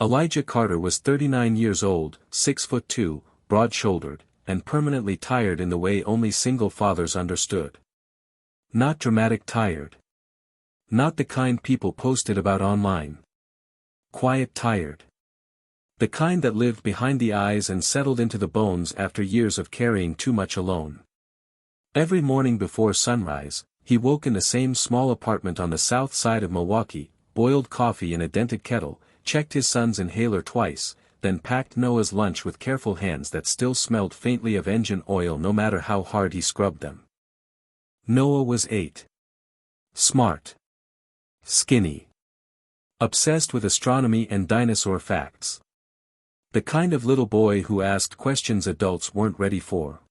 Elijah Carter was 39 years old, 6'2", broad-shouldered, and permanently tired in the way only single fathers understood. Not dramatic tired. Not the kind people posted about online. Quiet tired. The kind that lived behind the eyes and settled into the bones after years of carrying too much alone. Every morning before sunrise, he woke in the same small apartment on the south side of Milwaukee, boiled coffee in a dented kettle, checked his son's inhaler twice, then packed Noah's lunch with careful hands that still smelled faintly of engine oil no matter how hard he scrubbed them. Noah was 8. Smart. Skinny. Obsessed with astronomy and dinosaur facts. The kind of little boy who asked questions adults weren't ready for.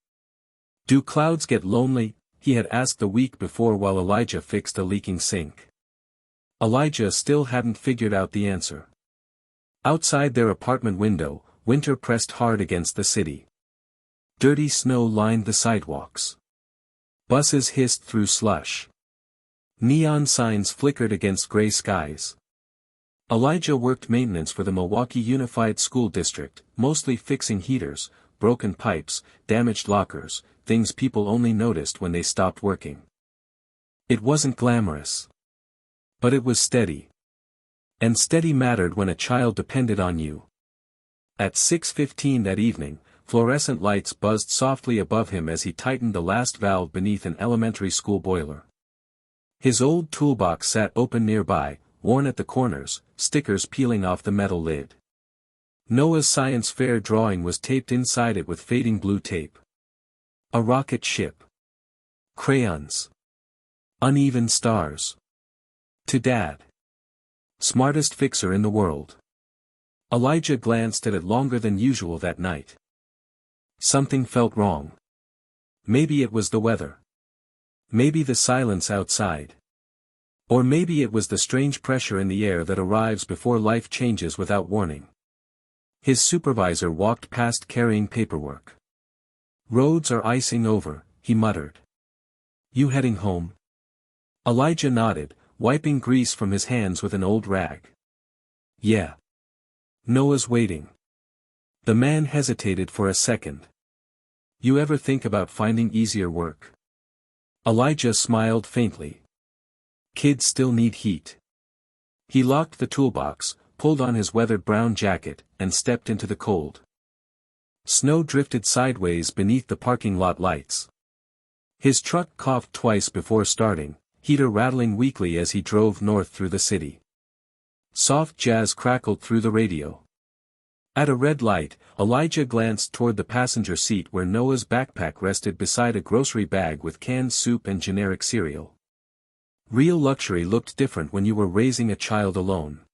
"Do clouds get lonely?" he had asked the week before while Elijah fixed a leaking sink. Elijah still hadn't figured out the answer. Outside their apartment window, winter pressed hard against the city. Dirty snow lined the sidewalks. Buses hissed through slush. Neon signs flickered against gray skies. Elijah worked maintenance for the Milwaukee Unified School District, mostly fixing heaters, broken pipes, damaged lockers, things people only noticed when they stopped working. It wasn't glamorous. But it was steady. And steady mattered when a child depended on you. At 6:15 that evening, fluorescent lights buzzed softly above him as he tightened the last valve beneath an elementary school boiler. His old toolbox sat open nearby, worn at the corners, stickers peeling off the metal lid. Noah's science fair drawing was taped inside it with fading blue tape. A rocket ship. Crayons. Uneven stars. To Dad. Smartest fixer in the world. Elijah glanced at it longer than usual that night. Something felt wrong. Maybe it was the weather. Maybe the silence outside. Or maybe it was the strange pressure in the air that arrives before life changes without warning. His supervisor walked past carrying paperwork. "Roads are icing over," he muttered. "You heading home?" Elijah nodded, wiping grease from his hands with an old rag. "Yeah. Noah's waiting." The man hesitated for a second. "You ever think about finding easier work?" Elijah smiled faintly. "Kids still need heat." He locked the toolbox, pulled on his weathered brown jacket, and stepped into the cold. Snow drifted sideways beneath the parking lot lights. His truck coughed twice before starting, heater rattling weakly as he drove north through the city. Soft jazz crackled through the radio. At a red light, Elijah glanced toward the passenger seat where Noah's backpack rested beside a grocery bag with canned soup and generic cereal. Real luxury looked different when you were raising a child alone.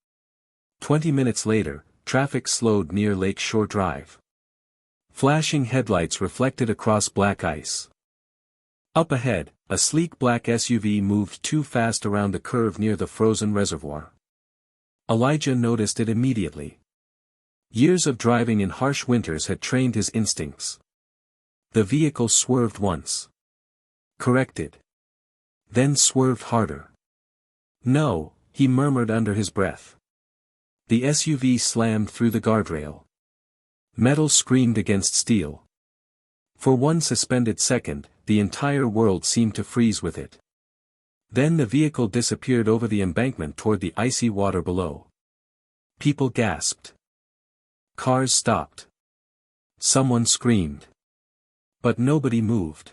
20 minutes later, traffic slowed near Lake Shore Drive. Flashing headlights reflected across black ice. Up ahead, a sleek black SUV moved too fast around the curve near the frozen reservoir. Elijah noticed it immediately. Years of driving in harsh winters had trained his instincts. The vehicle swerved once. Corrected. Then swerved harder. "No," he murmured under his breath. The SUV slammed through the guardrail. Metal screamed against steel. For one suspended second, the entire world seemed to freeze with it. Then the vehicle disappeared over the embankment toward the icy water below. People gasped. Cars stopped. Someone screamed. But nobody moved.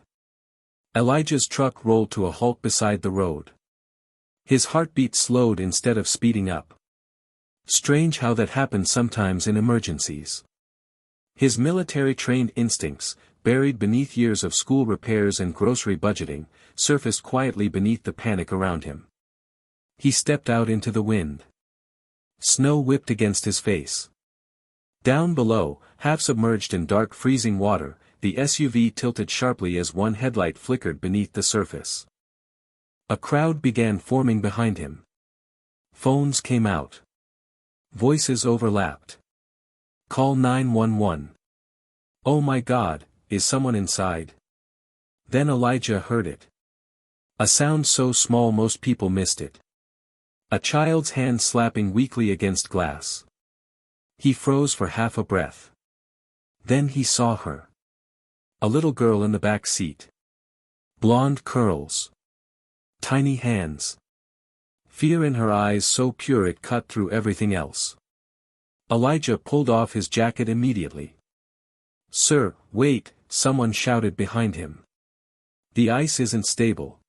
Elijah's truck rolled to a halt beside the road. His heartbeat slowed instead of speeding up. Strange how that happens sometimes in emergencies. His military-trained instincts, buried beneath years of school repairs and grocery budgeting, surfaced quietly beneath the panic around him. He stepped out into the wind. Snow whipped against his face. Down below, half submerged in dark freezing water, the SUV tilted sharply as one headlight flickered beneath the surface. A crowd began forming behind him. Phones came out. Voices overlapped. "Call 911. Oh my God, is someone inside?" Then Elijah heard it. A sound so small most people missed it. A child's hand slapping weakly against glass. He froze for half a breath. Then he saw her. A little girl in the back seat. Blonde curls. Tiny hands. Fear in her eyes so pure it cut through everything else. Elijah pulled off his jacket immediately. "Sir, wait," someone shouted behind him. "The ice isn't stable."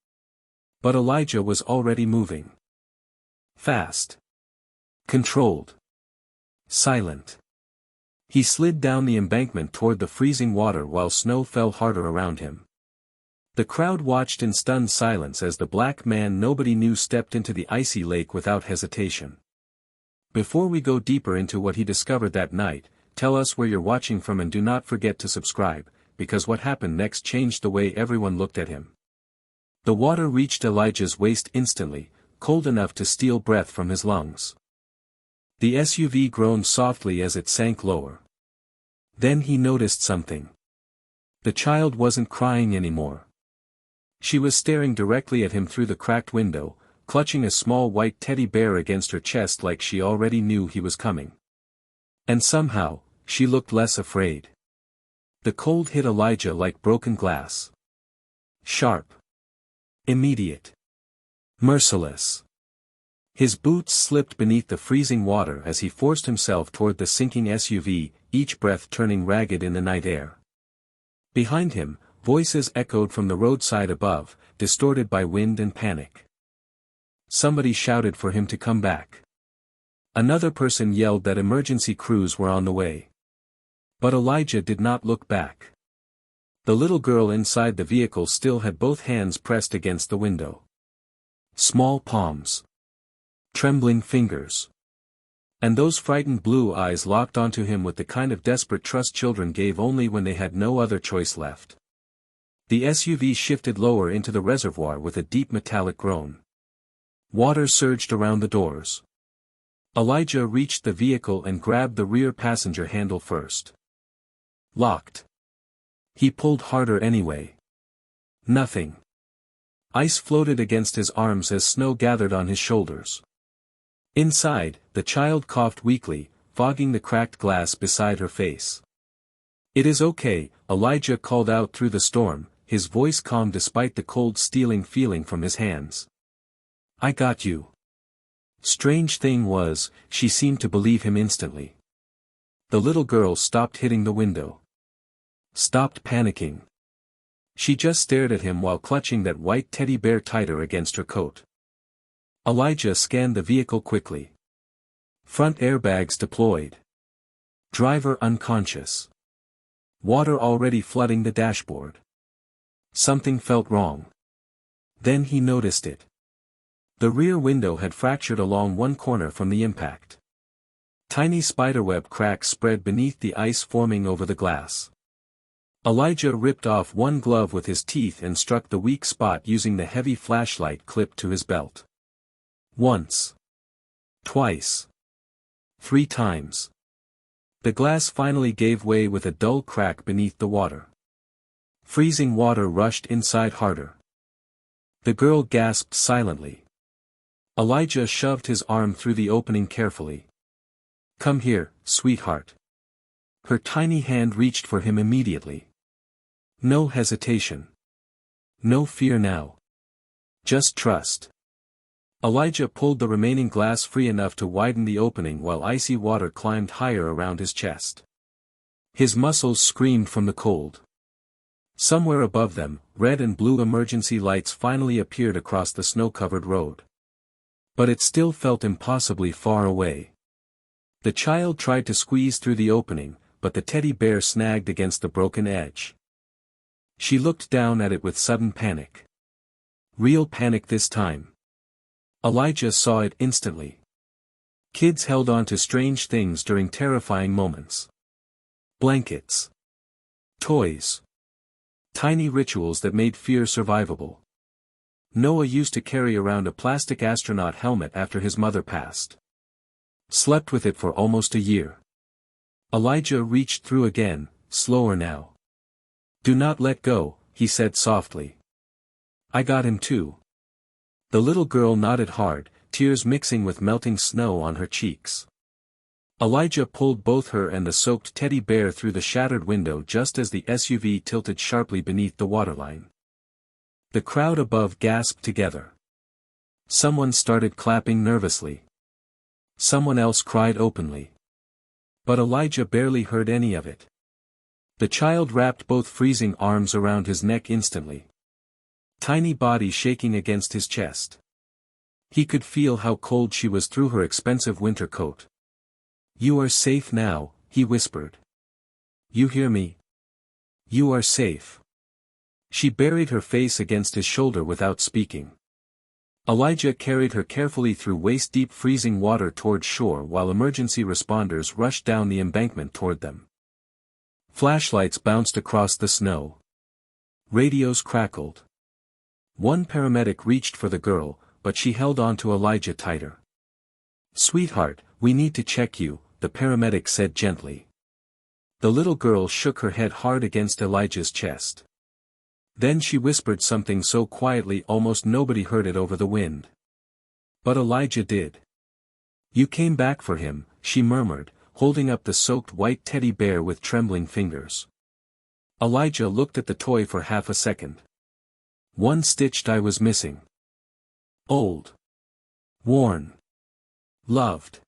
But Elijah was already moving. Fast. Controlled. Silent. He slid down the embankment toward the freezing water while snow fell harder around him. The crowd watched in stunned silence as the black man nobody knew stepped into the icy lake without hesitation. Before we go deeper into what he discovered that night, tell us where you're watching from and do not forget to subscribe, because what happened next changed the way everyone looked at him. The water reached Elijah's waist instantly, cold enough to steal breath from his lungs. The SUV groaned softly as it sank lower. Then he noticed something. The child wasn't crying anymore. She was staring directly at him through the cracked window, clutching a small white teddy bear against her chest like she already knew he was coming. And somehow, she looked less afraid. The cold hit Elijah like broken glass. Sharp. Immediate. Merciless. His boots slipped beneath the freezing water as he forced himself toward the sinking SUV, each breath turning ragged in the night air. Behind him, voices echoed from the roadside above, distorted by wind and panic. Somebody shouted for him to come back. Another person yelled that emergency crews were on the way. But Elijah did not look back. The little girl inside the vehicle still had both hands pressed against the window. Small palms. Trembling fingers. And those frightened blue eyes locked onto him with the kind of desperate trust children gave only when they had no other choice left. The SUV shifted lower into the reservoir with a deep metallic groan. Water surged around the doors. Elijah reached the vehicle and grabbed the rear passenger handle first. Locked. He pulled harder anyway. Nothing. Ice floated against his arms as snow gathered on his shoulders. Inside, the child coughed weakly, fogging the cracked glass beside her face. "It is okay," Elijah called out through the storm, his voice calm despite the cold stealing feeling from his hands. "I got you." Strange thing was, she seemed to believe him instantly. The little girl stopped hitting the window. Stopped panicking. She just stared at him while clutching that white teddy bear tighter against her coat. Elijah scanned the vehicle quickly. Front airbags deployed. Driver unconscious. Water already flooding the dashboard. Something felt wrong. Then he noticed it. The rear window had fractured along one corner from the impact. Tiny spiderweb cracks spread beneath the ice forming over the glass. Elijah ripped off one glove with his teeth and struck the weak spot using the heavy flashlight clipped to his belt. Once. Twice. 3 times. The glass finally gave way with a dull crack beneath the water. Freezing water rushed inside harder. The girl gasped silently. Elijah shoved his arm through the opening carefully. "Come here, sweetheart." Her tiny hand reached for him immediately. No hesitation. No fear now. Just trust. Elijah pulled the remaining glass free enough to widen the opening while icy water climbed higher around his chest. His muscles screamed from the cold. Somewhere above them, red and blue emergency lights finally appeared across the snow-covered road. But it still felt impossibly far away. The child tried to squeeze through the opening, but the teddy bear snagged against the broken edge. She looked down at it with sudden panic. Real panic this time. Elijah saw it instantly. Kids held on to strange things during terrifying moments. Blankets. Toys. Tiny rituals that made fear survivable. Noah used to carry around a plastic astronaut helmet after his mother passed. Slept with it for almost a year. Elijah reached through again, slower now. "Do not let go," he said softly. "I got him too." The little girl nodded hard, tears mixing with melting snow on her cheeks. Elijah pulled both her and the soaked teddy bear through the shattered window just as the SUV tilted sharply beneath the waterline. The crowd above gasped together. Someone started clapping nervously. Someone else cried openly. But Elijah barely heard any of it. The child wrapped both freezing arms around his neck instantly. Tiny body shaking against his chest. He could feel how cold she was through her expensive winter coat. "You are safe now," he whispered. "You hear me? You are safe." She buried her face against his shoulder without speaking. Elijah carried her carefully through waist-deep freezing water toward shore while emergency responders rushed down the embankment toward them. Flashlights bounced across the snow. Radios crackled. One paramedic reached for the girl, but she held on to Elijah tighter. "Sweetheart, we need to check you," the paramedic said gently. The little girl shook her head hard against Elijah's chest. Then she whispered something so quietly almost nobody heard it over the wind. But Elijah did. "You came back for him," she murmured, holding up the soaked white teddy bear with trembling fingers. Elijah looked at the toy for half a second. "One stitched eye was missing. Old. Worn. Loved."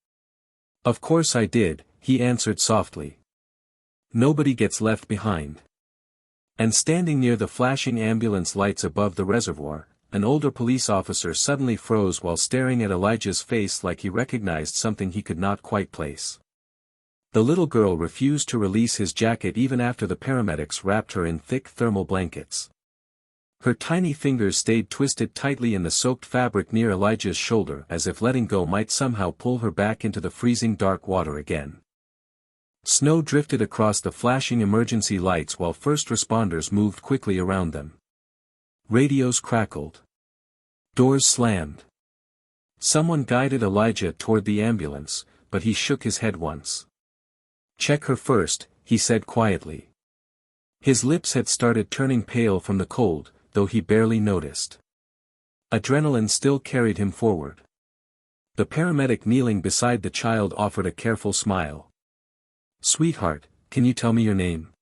"Of course I did," he answered softly. "Nobody gets left behind." And standing near the flashing ambulance lights above the reservoir, an older police officer suddenly froze while staring at Elijah's face like he recognized something he could not quite place. The little girl refused to release his jacket even after the paramedics wrapped her in thick thermal blankets. Her tiny fingers stayed twisted tightly in the soaked fabric near Elijah's shoulder as if letting go might somehow pull her back into the freezing dark water again. Snow drifted across the flashing emergency lights while first responders moved quickly around them. Radios crackled. Doors slammed. Someone guided Elijah toward the ambulance, but he shook his head once. "Check her first," he said quietly. His lips had started turning pale from the cold, though he barely noticed. Adrenaline still carried him forward. The paramedic kneeling beside the child offered a careful smile. "Sweetheart, can you tell me your name?"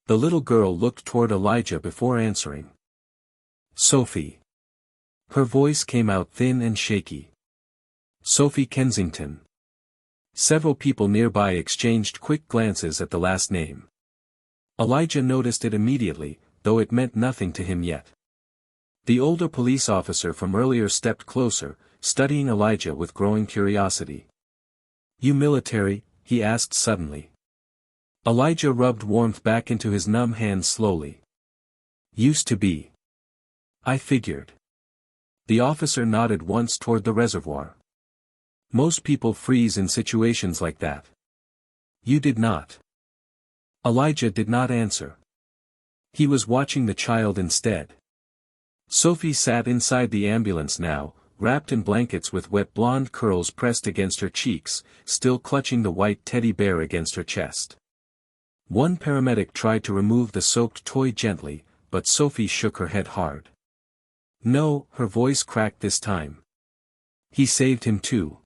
The little girl looked toward Elijah before answering. "Sophie." Her voice came out thin and shaky. "Sophie Kensington." Several people nearby exchanged quick glances at the last name. Elijah noticed it immediately, though it meant nothing to him yet. The older police officer from earlier stepped closer, studying Elijah with growing curiosity. "You military?" he asked suddenly. Elijah rubbed warmth back into his numb hands slowly. "Used to be. I figured." The officer nodded once toward the reservoir. "Most people freeze in situations like that. You did not." Elijah did not answer. He was watching the child instead. Sophie sat inside the ambulance now, wrapped in blankets with wet blonde curls pressed against her cheeks, still clutching the white teddy bear against her chest. One paramedic tried to remove the soaked toy gently, but Sophie shook her head hard. "No," her voice cracked this time. "He saved him too."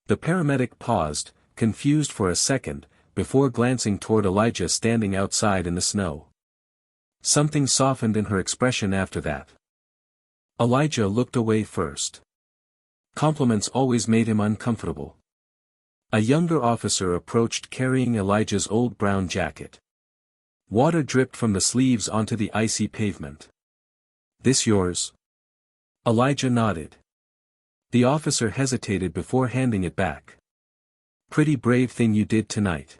The paramedic paused, confused for a second, before glancing toward Elijah standing outside in the snow. Something softened in her expression after that. Elijah looked away first. Compliments always made him uncomfortable. A younger officer approached carrying Elijah's old brown jacket. Water dripped from the sleeves onto the icy pavement. "This yours?" Elijah nodded. The officer hesitated before handing it back. "Pretty brave thing you did tonight."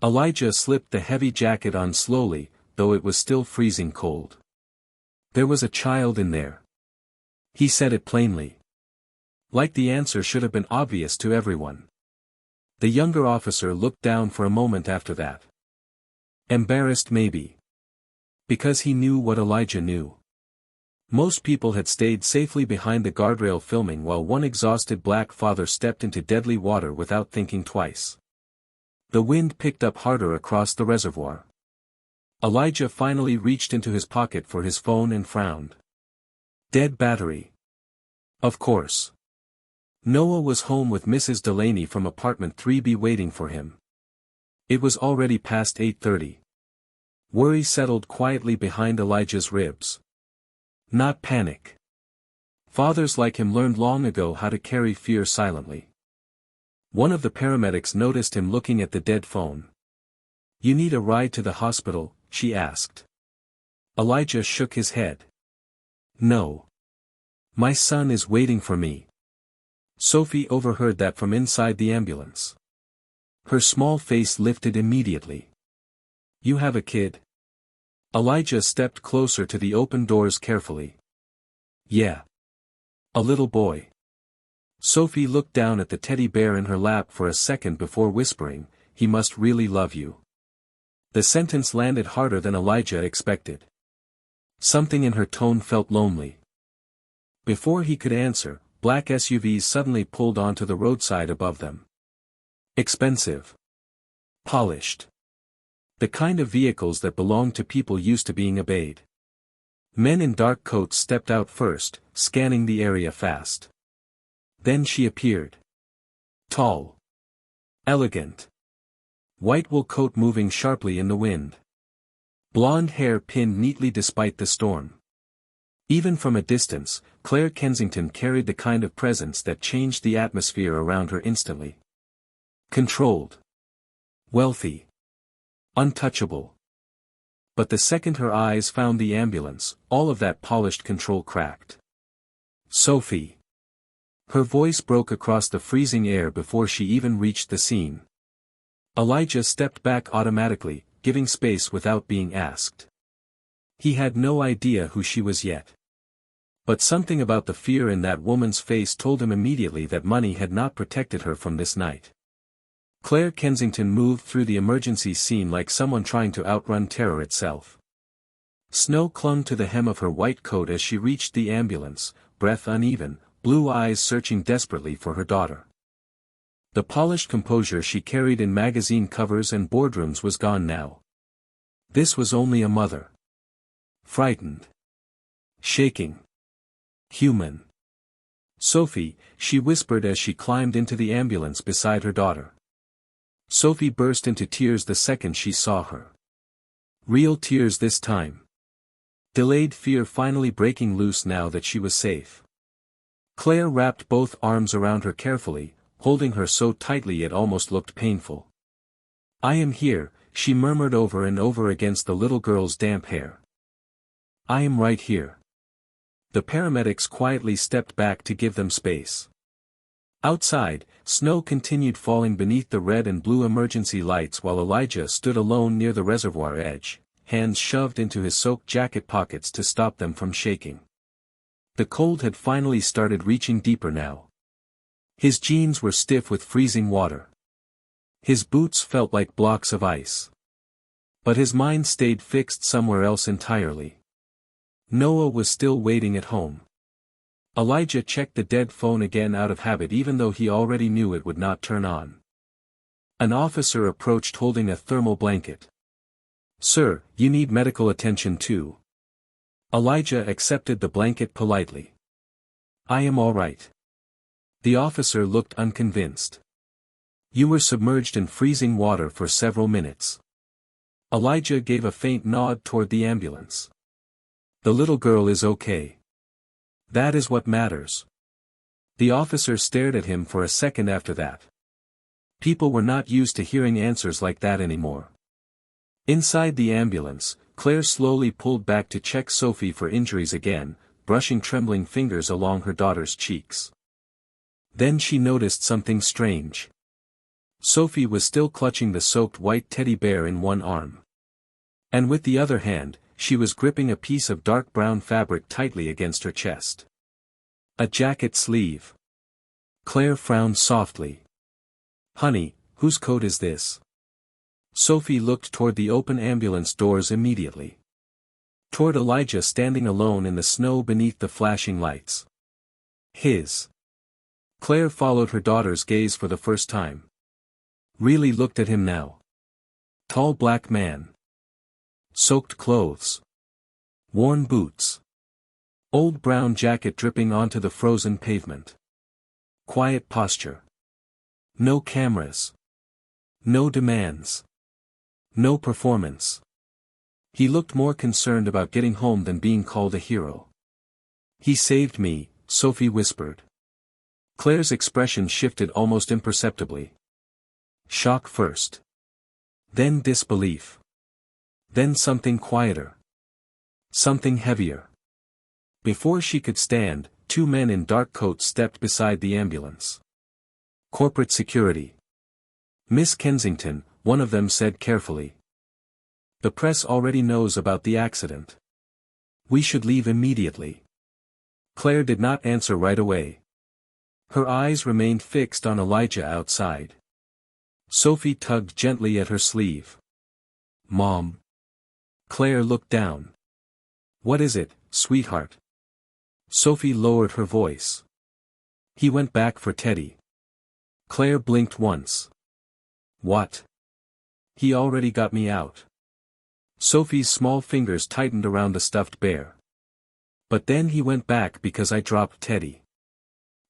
Elijah slipped the heavy jacket on slowly, though it was still freezing cold. "There was a child in there." He said it plainly. Like the answer should have been obvious to everyone. The younger officer looked down for a moment after that. Embarrassed maybe. Because he knew what Elijah knew. Most people had stayed safely behind the guardrail filming while one exhausted black father stepped into deadly water without thinking twice. The wind picked up harder across the reservoir. Elijah finally reached into his pocket for his phone and frowned. Dead battery. Of course. Noah was home with Mrs. Delaney from apartment 3B waiting for him. It was already past 8:30. Worry settled quietly behind Elijah's ribs. Not panic. Fathers like him learned long ago how to carry fear silently. One of the paramedics noticed him looking at the dead phone. "You need a ride to the hospital?" she asked. Elijah shook his head. "No. My son is waiting for me." Sophie overheard that from inside the ambulance. Her small face lifted immediately. "You have a kid?" Elijah stepped closer to the open doors carefully. "Yeah. A little boy." Sophie looked down at the teddy bear in her lap for a second before whispering, "He must really love you." The sentence landed harder than Elijah expected. Something in her tone felt lonely. Before he could answer, black SUVs suddenly pulled onto the roadside above them. Expensive. Polished. The kind of vehicles that belonged to people used to being obeyed. Men in dark coats stepped out first, scanning the area fast. Then she appeared. Tall. Elegant. White wool coat moving sharply in the wind. Blonde hair pinned neatly despite the storm. Even from a distance, Claire Kensington carried the kind of presence that changed the atmosphere around her instantly. Controlled. Wealthy. Untouchable. But the second her eyes found the ambulance, all of that polished control cracked. "Sophie." Her voice broke across the freezing air before she even reached the scene. Elijah stepped back automatically, giving space without being asked. He had no idea who she was yet. But something about the fear in that woman's face told him immediately that money had not protected her from this night. Claire Kensington moved through the emergency scene like someone trying to outrun terror itself. Snow clung to the hem of her white coat as she reached the ambulance, breath uneven, blue eyes searching desperately for her daughter. The polished composure she carried in magazine covers and boardrooms was gone now. This was only a mother. Frightened. Shaking. Human. "Sophie," she whispered as she climbed into the ambulance beside her daughter. Sophie burst into tears the second she saw her. Real tears this time. Delayed fear finally breaking loose now that she was safe. Claire wrapped both arms around her carefully, holding her so tightly it almost looked painful. "I am here," she murmured over and over against the little girl's damp hair. "I am right here." The paramedics quietly stepped back to give them space. Outside, snow continued falling beneath the red and blue emergency lights while Elijah stood alone near the reservoir edge, hands shoved into his soaked jacket pockets to stop them from shaking. The cold had finally started reaching deeper now. His jeans were stiff with freezing water. His boots felt like blocks of ice. But his mind stayed fixed somewhere else entirely. Noah was still waiting at home. Elijah checked the dead phone again out of habit even though he already knew it would not turn on. An officer approached holding a thermal blanket. "Sir, you need medical attention too." Elijah accepted the blanket politely. "I am all right." The officer looked unconvinced. "You were submerged in freezing water for several minutes." Elijah gave a faint nod toward the ambulance. "The little girl is okay. That is what matters." The officer stared at him for a second after that. People were not used to hearing answers like that anymore. Inside the ambulance, Claire slowly pulled back to check Sophie for injuries again, brushing trembling fingers along her daughter's cheeks. Then she noticed something strange. Sophie was still clutching the soaked white teddy bear in one arm. And with the other hand, she was gripping a piece of dark brown fabric tightly against her chest. A jacket sleeve. Claire frowned softly. "Honey, whose coat is this?" Sophie looked toward the open ambulance doors immediately. Toward Elijah standing alone in the snow beneath the flashing lights. "His." Claire followed her daughter's gaze for the first time. Really looked at him now. Tall black man. Soaked clothes. Worn boots. Old brown jacket dripping onto the frozen pavement. Quiet posture. No cameras. No demands. No performance. He looked more concerned about getting home than being called a hero. "He saved me," Sophie whispered. Claire's expression shifted almost imperceptibly. Shock first. Then disbelief. Then something quieter. Something heavier. Before she could stand, two men in dark coats stepped beside the ambulance. "Corporate security. Miss Kensington," one of them said carefully. "The press already knows about the accident. We should leave immediately." Claire did not answer right away. Her eyes remained fixed on Elijah outside. Sophie tugged gently at her sleeve. "Mom." Claire looked down. "What is it, sweetheart?" Sophie lowered her voice. "He went back for Teddy." Claire blinked once. "What?" "He already got me out." Sophie's small fingers tightened around the stuffed bear. "But then he went back because I dropped Teddy."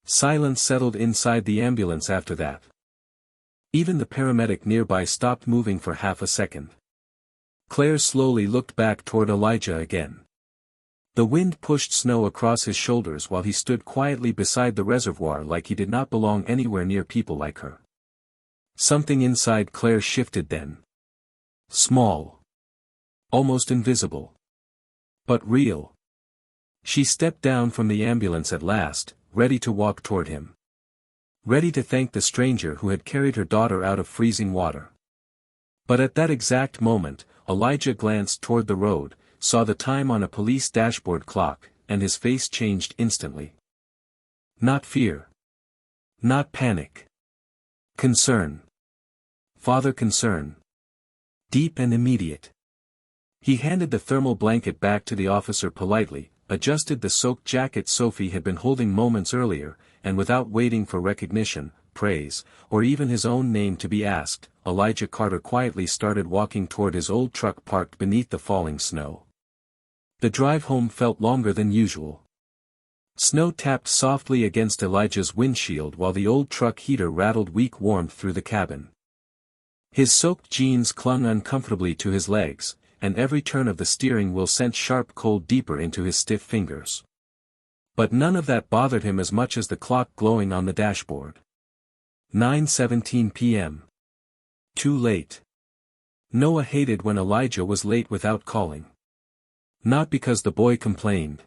Silence settled inside the ambulance after that. Even the paramedic nearby stopped moving for half a second. Claire slowly looked back toward Elijah again. The wind pushed snow across his shoulders while he stood quietly beside the reservoir like he did not belong anywhere near people like her. Something inside Claire shifted then. Small. Almost invisible. But real. She stepped down from the ambulance at last, ready to walk toward him. Ready to thank the stranger who had carried her daughter out of freezing water. But at that exact moment, Elijah glanced toward the road, saw the time on a police dashboard clock, and his face changed instantly. Not fear. Not panic. Concern. Father concern. Deep and immediate. He handed the thermal blanket back to the officer politely, adjusted the soaked jacket Sophie had been holding moments earlier, and without waiting for recognition, praise, or even his own name to be asked, Elijah Carter quietly started walking toward his old truck parked beneath the falling snow. The drive home felt longer than usual. Snow tapped softly against Elijah's windshield while the old truck heater rattled weak warmth through the cabin. His soaked jeans clung uncomfortably to his legs, and every turn of the steering wheel sent sharp cold deeper into his stiff fingers. But none of that bothered him as much as the clock glowing on the dashboard. 9:17 p.m. Too late. Noah hated when Elijah was late without calling. Not because the boy complained.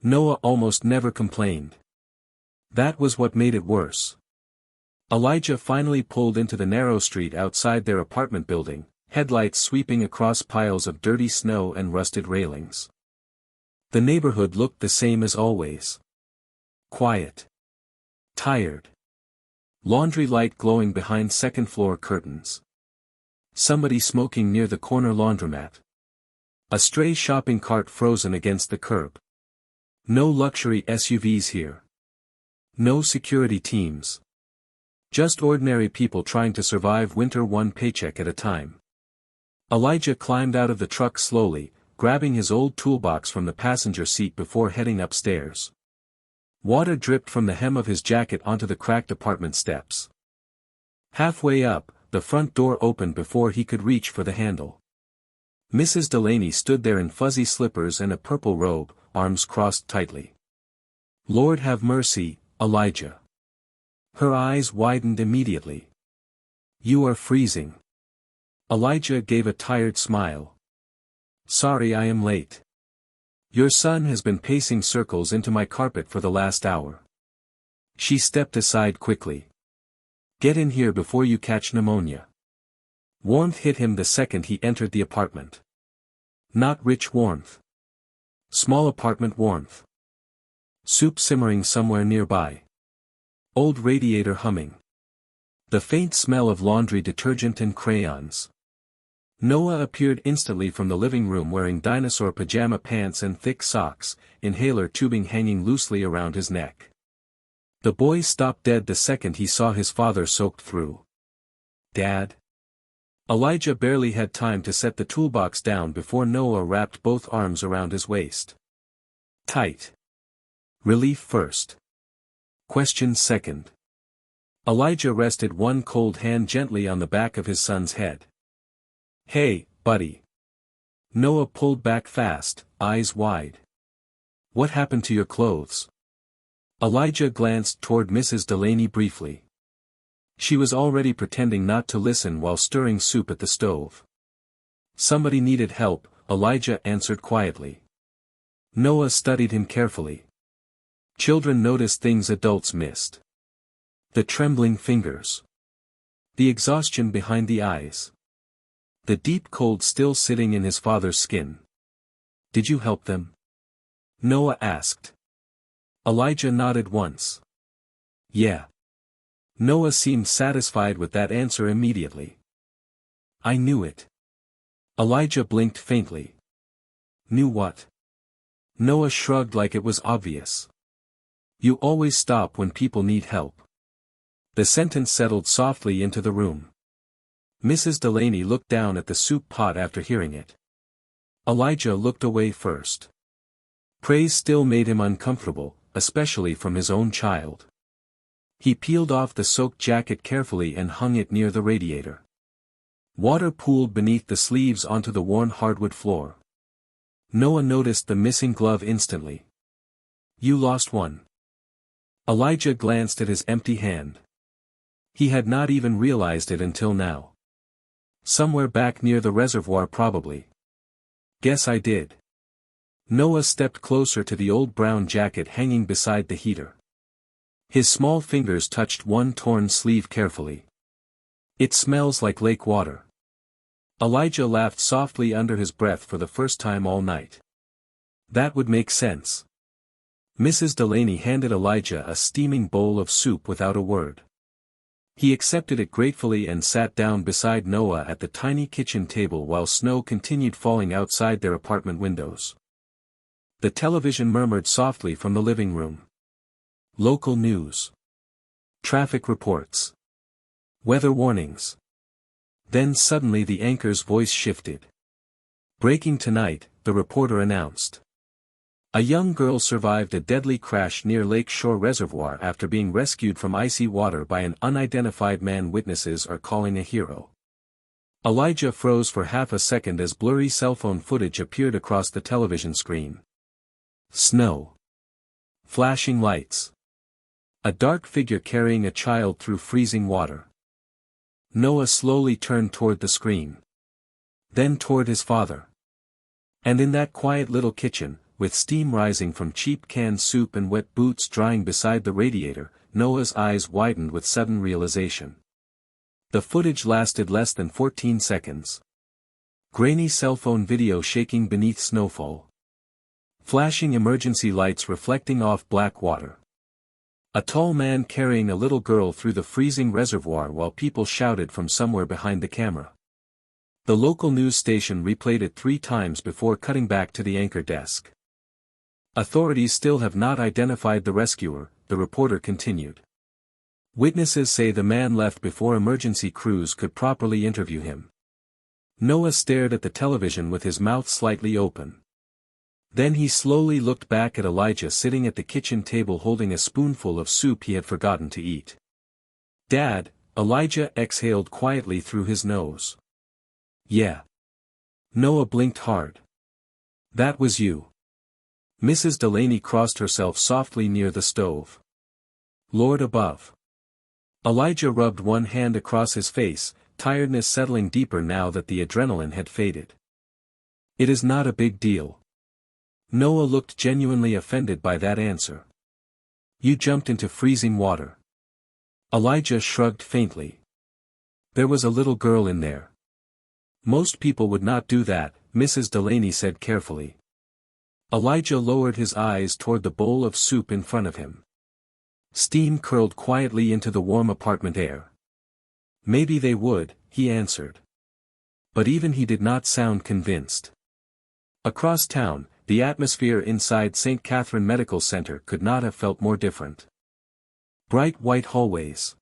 Noah almost never complained. That was what made it worse. Elijah finally pulled into the narrow street outside their apartment building, headlights sweeping across piles of dirty snow and rusted railings. The neighborhood looked the same as always. Quiet. Tired. Laundry light glowing behind second-floor curtains. Somebody smoking near the corner laundromat. A stray shopping cart frozen against the curb. No luxury SUVs here. No security teams. Just ordinary people trying to survive winter one paycheck at a time. Elijah climbed out of the truck slowly, grabbing his old toolbox from the passenger seat before heading upstairs. Water dripped from the hem of his jacket onto the cracked apartment steps. Halfway up, the front door opened before he could reach for the handle. Mrs. Delaney stood there in fuzzy slippers and a purple robe, arms crossed tightly. "Lord have mercy, Elijah." Her eyes widened immediately. "You are freezing." Elijah gave a tired smile. "Sorry I am late. Your son has been pacing circles into my carpet for the last hour." She stepped aside quickly. "Get in here before you catch pneumonia." Warmth hit him the second he entered the apartment. Not rich warmth. Small apartment warmth. Soup simmering somewhere nearby. Old radiator humming. The faint smell of laundry detergent and crayons. Noah appeared instantly from the living room wearing dinosaur pajama pants and thick socks, inhaler tubing hanging loosely around his neck. The boy stopped dead the second he saw his father soaked through. "Dad?" Elijah barely had time to set the toolbox down before Noah wrapped both arms around his waist. Tight. Relief first. Question second. Elijah rested one cold hand gently on the back of his son's head. Hey, buddy. Noah pulled back fast, eyes wide. What happened to your clothes? Elijah glanced toward Mrs. Delaney briefly. She was already pretending not to listen while stirring soup at the stove. Somebody needed help, Elijah answered quietly. Noah studied him carefully. Children noticed things adults missed. The trembling fingers. The exhaustion behind the eyes. The deep cold still sitting in his father's skin. Did you help them? Noah asked. Elijah nodded once. Yeah. Noah seemed satisfied with that answer immediately. I knew it. Elijah blinked faintly. Knew what? Noah shrugged like it was obvious. You always stop when people need help. The sentence settled softly into the room. Mrs. Delaney looked down at the soup pot after hearing it. Elijah looked away first. Praise still made him uncomfortable, especially from his own child. He peeled off the soaked jacket carefully and hung it near the radiator. Water pooled beneath the sleeves onto the worn hardwood floor. Noah noticed the missing glove instantly. You lost one. Elijah glanced at his empty hand. He had not even realized it until now. Somewhere back near the reservoir probably. Guess I did. Noah stepped closer to the old brown jacket hanging beside the heater. His small fingers touched one torn sleeve carefully. It smells like lake water. Elijah laughed softly under his breath for the first time all night. That would make sense. Mrs. Delaney handed Elijah a steaming bowl of soup without a word. He accepted it gratefully and sat down beside Noah at the tiny kitchen table while snow continued falling outside their apartment windows. The television murmured softly from the living room. Local news. Traffic reports. Weather warnings. Then suddenly the anchor's voice shifted. Breaking tonight, the reporter announced. A young girl survived a deadly crash near Lake Shore Reservoir after being rescued from icy water by an unidentified man witnesses are calling a hero. Elijah froze for half a second as blurry cell phone footage appeared across the television screen. Snow. Flashing lights. A dark figure carrying a child through freezing water. Noah slowly turned toward the screen. Then toward his father. And in that quiet little kitchen, with steam rising from cheap canned soup and wet boots drying beside the radiator, Noah's eyes widened with sudden realization. The footage lasted less than 14 seconds. Grainy cell phone video shaking beneath snowfall. Flashing emergency lights reflecting off black water. A tall man carrying a little girl through the freezing reservoir while people shouted from somewhere behind the camera. The local news station replayed it 3 times before cutting back to the anchor desk. Authorities still have not identified the rescuer, the reporter continued. Witnesses say the man left before emergency crews could properly interview him. Noah stared at the television with his mouth slightly open. Then he slowly looked back at Elijah sitting at the kitchen table holding a spoonful of soup he had forgotten to eat. Dad, Elijah exhaled quietly through his nose. Yeah. Noah blinked hard. That was you. Mrs. Delaney crossed herself softly near the stove. Lord above. Elijah rubbed one hand across his face, tiredness settling deeper now that the adrenaline had faded. It is not a big deal. Noah looked genuinely offended by that answer. You jumped into freezing water. Elijah shrugged faintly. There was a little girl in there. Most people would not do that, Mrs. Delaney said carefully. Elijah lowered his eyes toward the bowl of soup in front of him. Steam curled quietly into the warm apartment air. Maybe they would, he answered. But even he did not sound convinced. Across town, the atmosphere inside St. Catherine Medical Center could not have felt more different. Bright white hallways.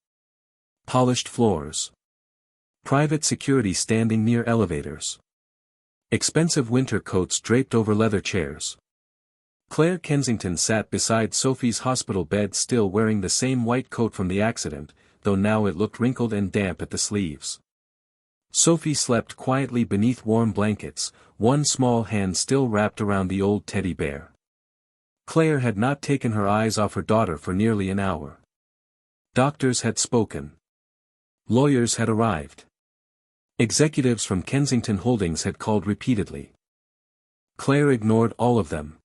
Polished floors. Private security standing near elevators. Expensive winter coats draped over leather chairs. Claire Kensington sat beside Sophie's hospital bed, still wearing the same white coat from the accident, though now it looked wrinkled and damp at the sleeves. Sophie slept quietly beneath warm blankets, one small hand still wrapped around the old teddy bear. Claire had not taken her eyes off her daughter for nearly an hour. Doctors had spoken. Lawyers had arrived. Executives from Kensington Holdings had called repeatedly. Claire ignored all of them.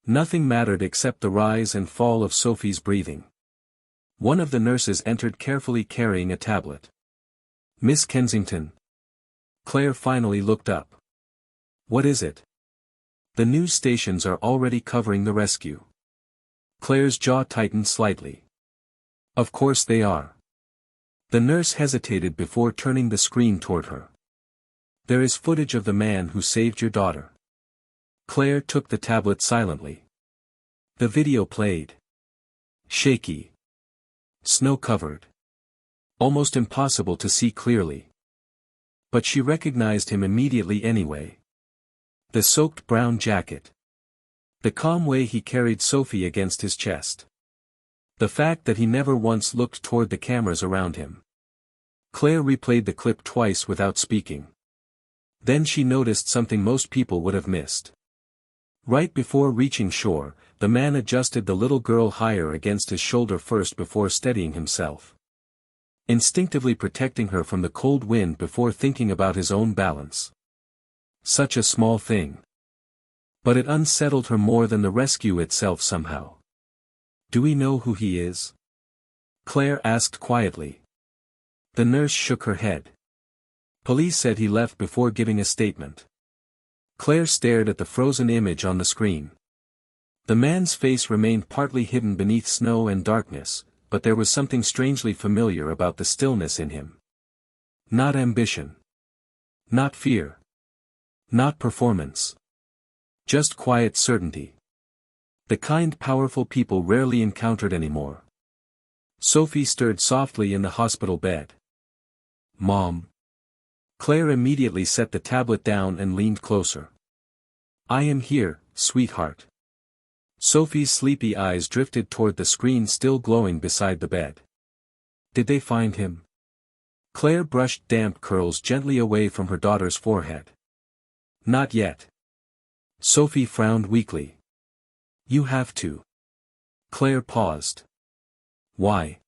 Nothing mattered except the rise and fall of Sophie's breathing. One of the nurses entered carefully carrying a tablet. "Miss Kensington." Claire finally looked up. "What is it?" "The news stations are already covering the rescue." Claire's jaw tightened slightly. "Of course they are." The nurse hesitated before turning the screen toward her. "There is footage of the man who saved your daughter." Claire took the tablet silently. The video played. Shaky. Snow-covered. Almost impossible to see clearly. But she recognized him immediately anyway. The soaked brown jacket. The calm way he carried Sophie against his chest. The fact that he never once looked toward the cameras around him. Claire replayed the clip twice without speaking. Then she noticed something most people would have missed. Right before reaching shore, the man adjusted the little girl higher against his shoulder first before steadying himself. Instinctively protecting her from the cold wind before thinking about his own balance. Such a small thing. But it unsettled her more than the rescue itself somehow. "Do we know who he is?" Claire asked quietly. The nurse shook her head. "Police said he left before giving a statement." Claire stared at the frozen image on the screen. The man's face remained partly hidden beneath snow and darkness, but there was something strangely familiar about the stillness in him. Not ambition. Not fear. Not performance. Just quiet certainty. The kind powerful people rarely encountered anymore. Sophie stirred softly in the hospital bed. "Mom." Claire immediately set the tablet down and leaned closer. "I am here, sweetheart." Sophie's sleepy eyes drifted toward the screen still glowing beside the bed. "Did they find him?" Claire brushed damp curls gently away from her daughter's forehead. "Not yet." Sophie frowned weakly. "You have to." Claire paused. "Why?"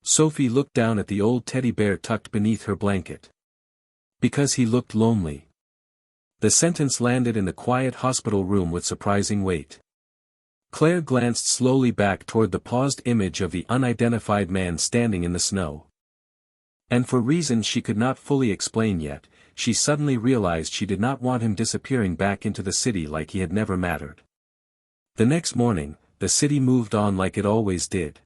Sophie looked down at the old teddy bear tucked beneath her blanket. "Because he looked lonely." The sentence landed in the quiet hospital room with surprising weight. Claire glanced slowly back toward the paused image of the unidentified man standing in the snow. And for reasons she could not fully explain yet, she suddenly realized she did not want him disappearing back into the city like he had never mattered. The next morning, the city moved on like it always did.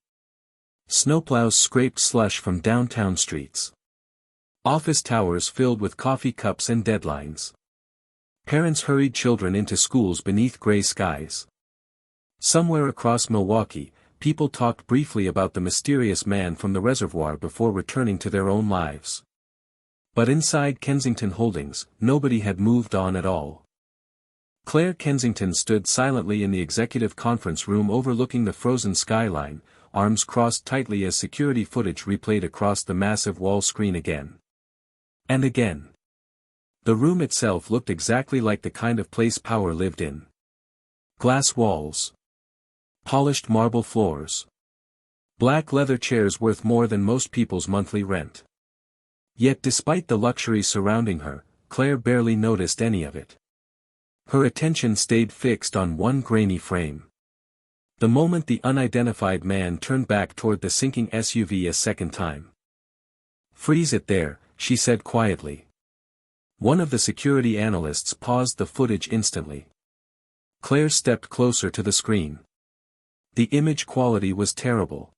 Snowplows scraped slush from downtown streets. Office towers filled with coffee cups and deadlines. Parents hurried children into schools beneath gray skies. Somewhere across Milwaukee, people talked briefly about the mysterious man from the reservoir before returning to their own lives. But inside Kensington Holdings, nobody had moved on at all. Claire Kensington stood silently in the executive conference room overlooking the frozen skyline, arms crossed tightly as security footage replayed across the massive wall screen again. And again. The room itself looked exactly like the kind of place Power lived in. Glass walls. Polished marble floors. Black leather chairs worth more than most people's monthly rent. Yet despite the luxuries surrounding her, Claire barely noticed any of it. Her attention stayed fixed on one grainy frame. The moment the unidentified man turned back toward the sinking SUV a second time. "Freeze it there," she said quietly. One of the security analysts paused the footage instantly. Claire stepped closer to the screen. The image quality was terrible.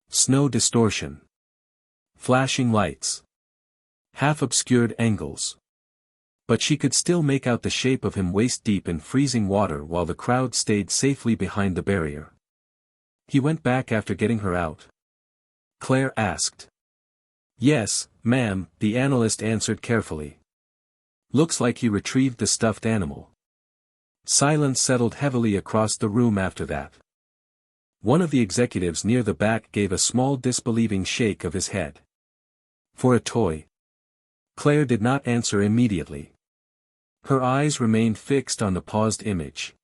Snow distortion. Flashing lights. Half-obscured angles. But she could still make out the shape of him waist-deep in freezing water while the crowd stayed safely behind the barrier. "He went back after getting her out?" Claire asked. "Yes, ma'am," the analyst answered carefully. "Looks like he retrieved the stuffed animal." Silence settled heavily across the room after that. One of the executives near the back gave a small disbelieving shake of his head. For a toy? Claire did not answer immediately. Her eyes remained fixed on the paused image.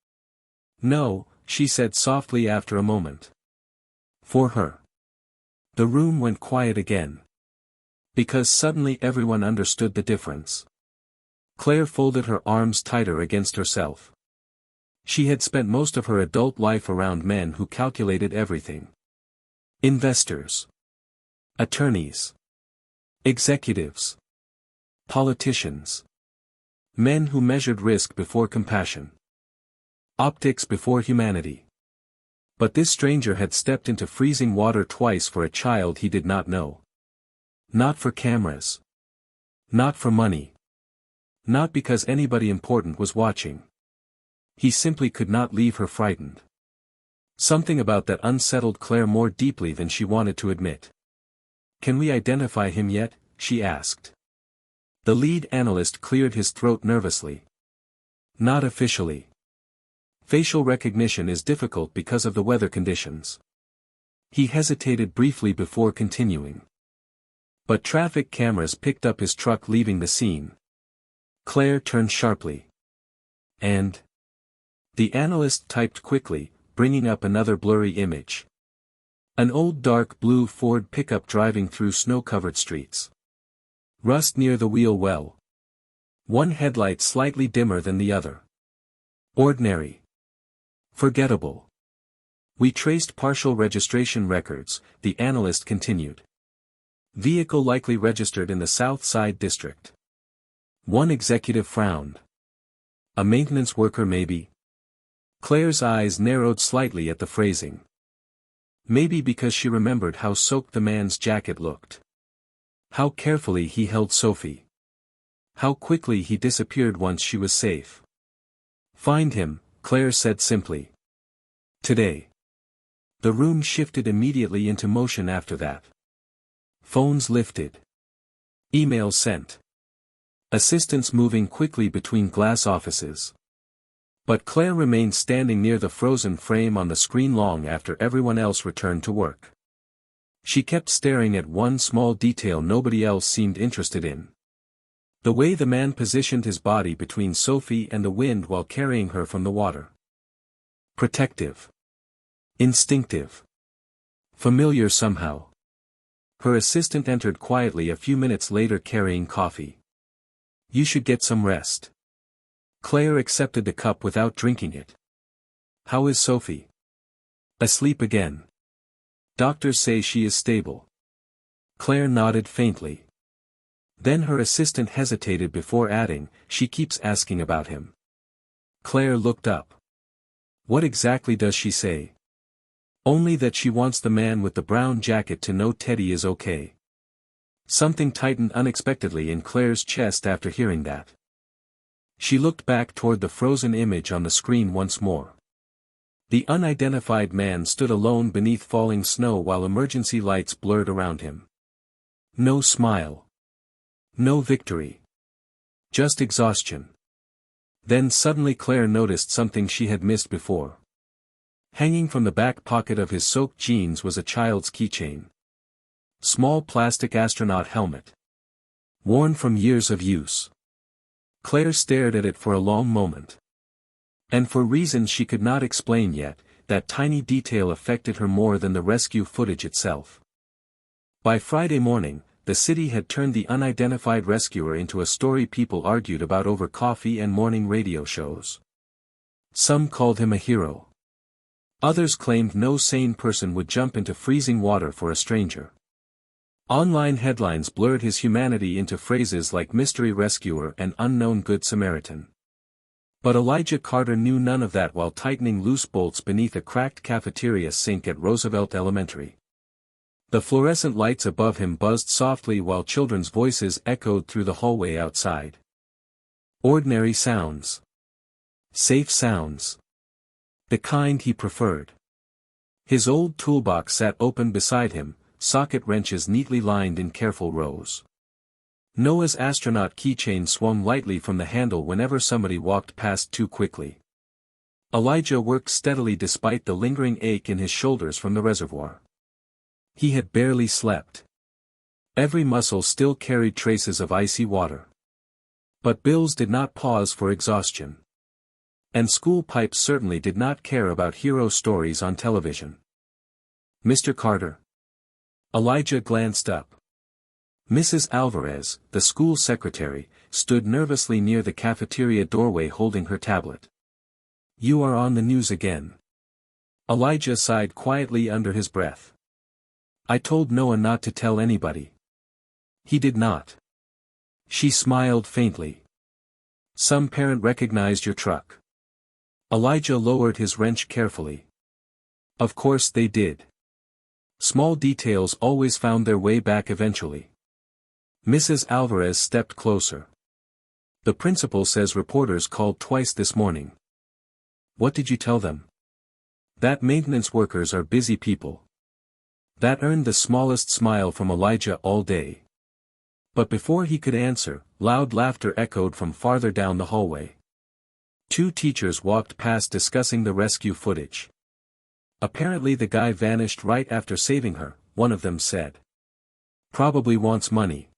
No, she said softly after a moment. For her. The room went quiet again. Because suddenly everyone understood the difference. Claire folded her arms tighter against herself. She had spent most of her adult life around men who calculated everything. Investors. Attorneys. Executives. Politicians. Men who measured risk before compassion. Optics before humanity. But this stranger had stepped into freezing water twice for a child he did not know. Not for cameras. Not for money. Not because anybody important was watching. He simply could not leave her frightened. Something about that unsettled Claire more deeply than she wanted to admit. Can we identify him yet? She asked. The lead analyst cleared his throat nervously. Not officially. Facial recognition is difficult because of the weather conditions. He hesitated briefly before continuing. But traffic cameras picked up his truck leaving the scene. Claire turned sharply. And? The analyst typed quickly, bringing up another blurry image. An old dark blue Ford pickup driving through snow-covered streets. Rust near the wheel well. One headlight slightly dimmer than the other. Ordinary. Forgettable. We traced partial registration records, the analyst continued. Vehicle likely registered in the South Side district. One executive frowned. A maintenance worker maybe? Claire's eyes narrowed slightly at the phrasing. Maybe because she remembered how soaked the man's jacket looked. How carefully he held Sophie. How quickly he disappeared once she was safe. Find him, Claire said simply. Today. The room shifted immediately into motion after that. Phones lifted. Emails sent. Assistants moving quickly between glass offices. But Claire remained standing near the frozen frame on the screen long after everyone else returned to work. She kept staring at one small detail nobody else seemed interested in. The way the man positioned his body between Sophie and the wind while carrying her from the water. Protective. Instinctive. Familiar somehow. Her assistant entered quietly a few minutes later carrying coffee. You should get some rest. Claire accepted the cup without drinking it. How is Sophie? Asleep again. Doctors say she is stable. Claire nodded faintly. Then her assistant hesitated before adding, she keeps asking about him. Claire looked up. What exactly does she say? Only that she wants the man with the brown jacket to know Teddy is okay. Something tightened unexpectedly in Claire's chest after hearing that. She looked back toward the frozen image on the screen once more. The unidentified man stood alone beneath falling snow while emergency lights blurred around him. No smile. No victory. Just exhaustion. Then suddenly Claire noticed something she had missed before. Hanging from the back pocket of his soaked jeans was a child's keychain. Small plastic astronaut helmet. Worn from years of use. Claire stared at it for a long moment. And for reasons she could not explain yet, that tiny detail affected her more than the rescue footage itself. By Friday morning, the city had turned the unidentified rescuer into a story people argued about over coffee and morning radio shows. Some called him a hero. Others claimed no sane person would jump into freezing water for a stranger. Online headlines blurred his humanity into phrases like mystery rescuer and unknown good Samaritan. But Elijah Carter knew none of that while tightening loose bolts beneath a cracked cafeteria sink at Roosevelt Elementary. The fluorescent lights above him buzzed softly while children's voices echoed through the hallway outside. Ordinary sounds. Safe sounds. The kind he preferred. His old toolbox sat open beside him, socket wrenches neatly lined in careful rows. Noah's astronaut keychain swung lightly from the handle whenever somebody walked past too quickly. Elijah worked steadily despite the lingering ache in his shoulders from the reservoir. He had barely slept. Every muscle still carried traces of icy water. But bills did not pause for exhaustion. And school pipes certainly did not care about hero stories on television. "Mr. Carter." Elijah glanced up. Mrs. Alvarez, the school secretary, stood nervously near the cafeteria doorway holding her tablet. "You are on the news again." Elijah sighed quietly under his breath. "I told Noah not to tell anybody." "He did not." She smiled faintly. "Some parent recognized your truck." Elijah lowered his wrench carefully. "Of course they did. Small details always found their way back eventually." Mrs. Alvarez stepped closer. "The principal says reporters called twice this morning." "What did you tell them?" "That maintenance workers are busy people." That earned the smallest smile from Elijah all day. But before he could answer, loud laughter echoed from farther down the hallway. Two teachers walked past discussing the rescue footage. "Apparently the guy vanished right after saving her," one of them said. "Probably wants money."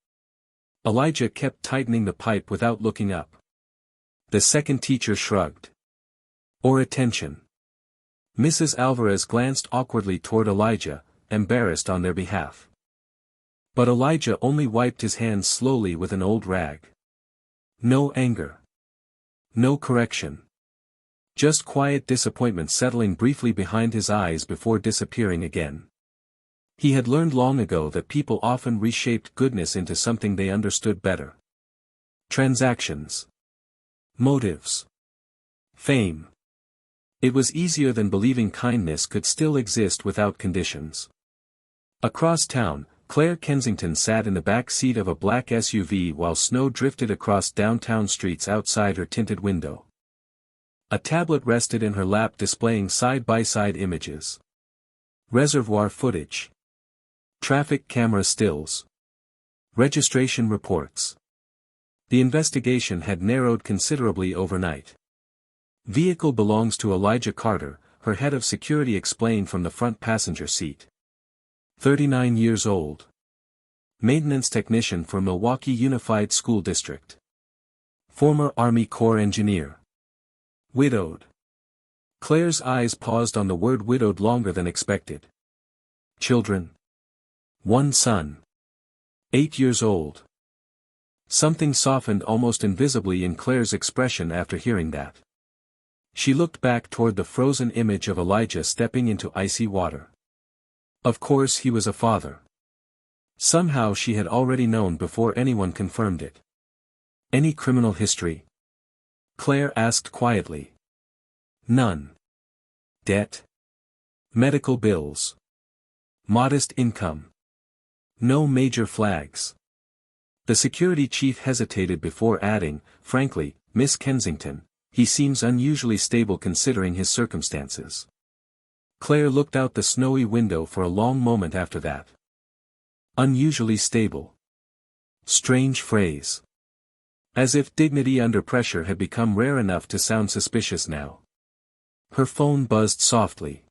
Elijah kept tightening the pipe without looking up. The second teacher shrugged. "Or attention." Mrs. Alvarez glanced awkwardly toward Elijah, embarrassed on their behalf. But Elijah only wiped his hands slowly with an old rag. No anger. No correction. Just quiet disappointment settling briefly behind his eyes before disappearing again. He had learned long ago that people often reshaped goodness into something they understood better. Transactions. Motives. Fame. It was easier than believing kindness could still exist without conditions. Across town, Claire Kensington sat in the back seat of a black SUV while snow drifted across downtown streets outside her tinted window. A tablet rested in her lap displaying side-by-side images. Reservoir footage. Traffic camera stills. Registration reports. The investigation had narrowed considerably overnight. "Vehicle belongs to Elijah Carter," her head of security explained from the front passenger seat. 39 years old. Maintenance technician for Milwaukee Unified School District. Former Army Corps engineer. Widowed. Claire's eyes paused on the word widowed longer than expected. Children. One son. 8 years old. Something softened almost invisibly in Claire's expression after hearing that. She looked back toward the frozen image of Elijah stepping into icy water. Of course he was a father. Somehow she had already known before anyone confirmed it. "Any criminal history?" Claire asked quietly. "None." "Debt?" "Medical bills?" "Modest income?" "No major flags." The security chief hesitated before adding, "Frankly, Miss Kensington, he seems unusually stable considering his circumstances." Claire looked out the snowy window for a long moment after that. Unusually stable. Strange phrase. As if dignity under pressure had become rare enough to sound suspicious now. Her phone buzzed softly.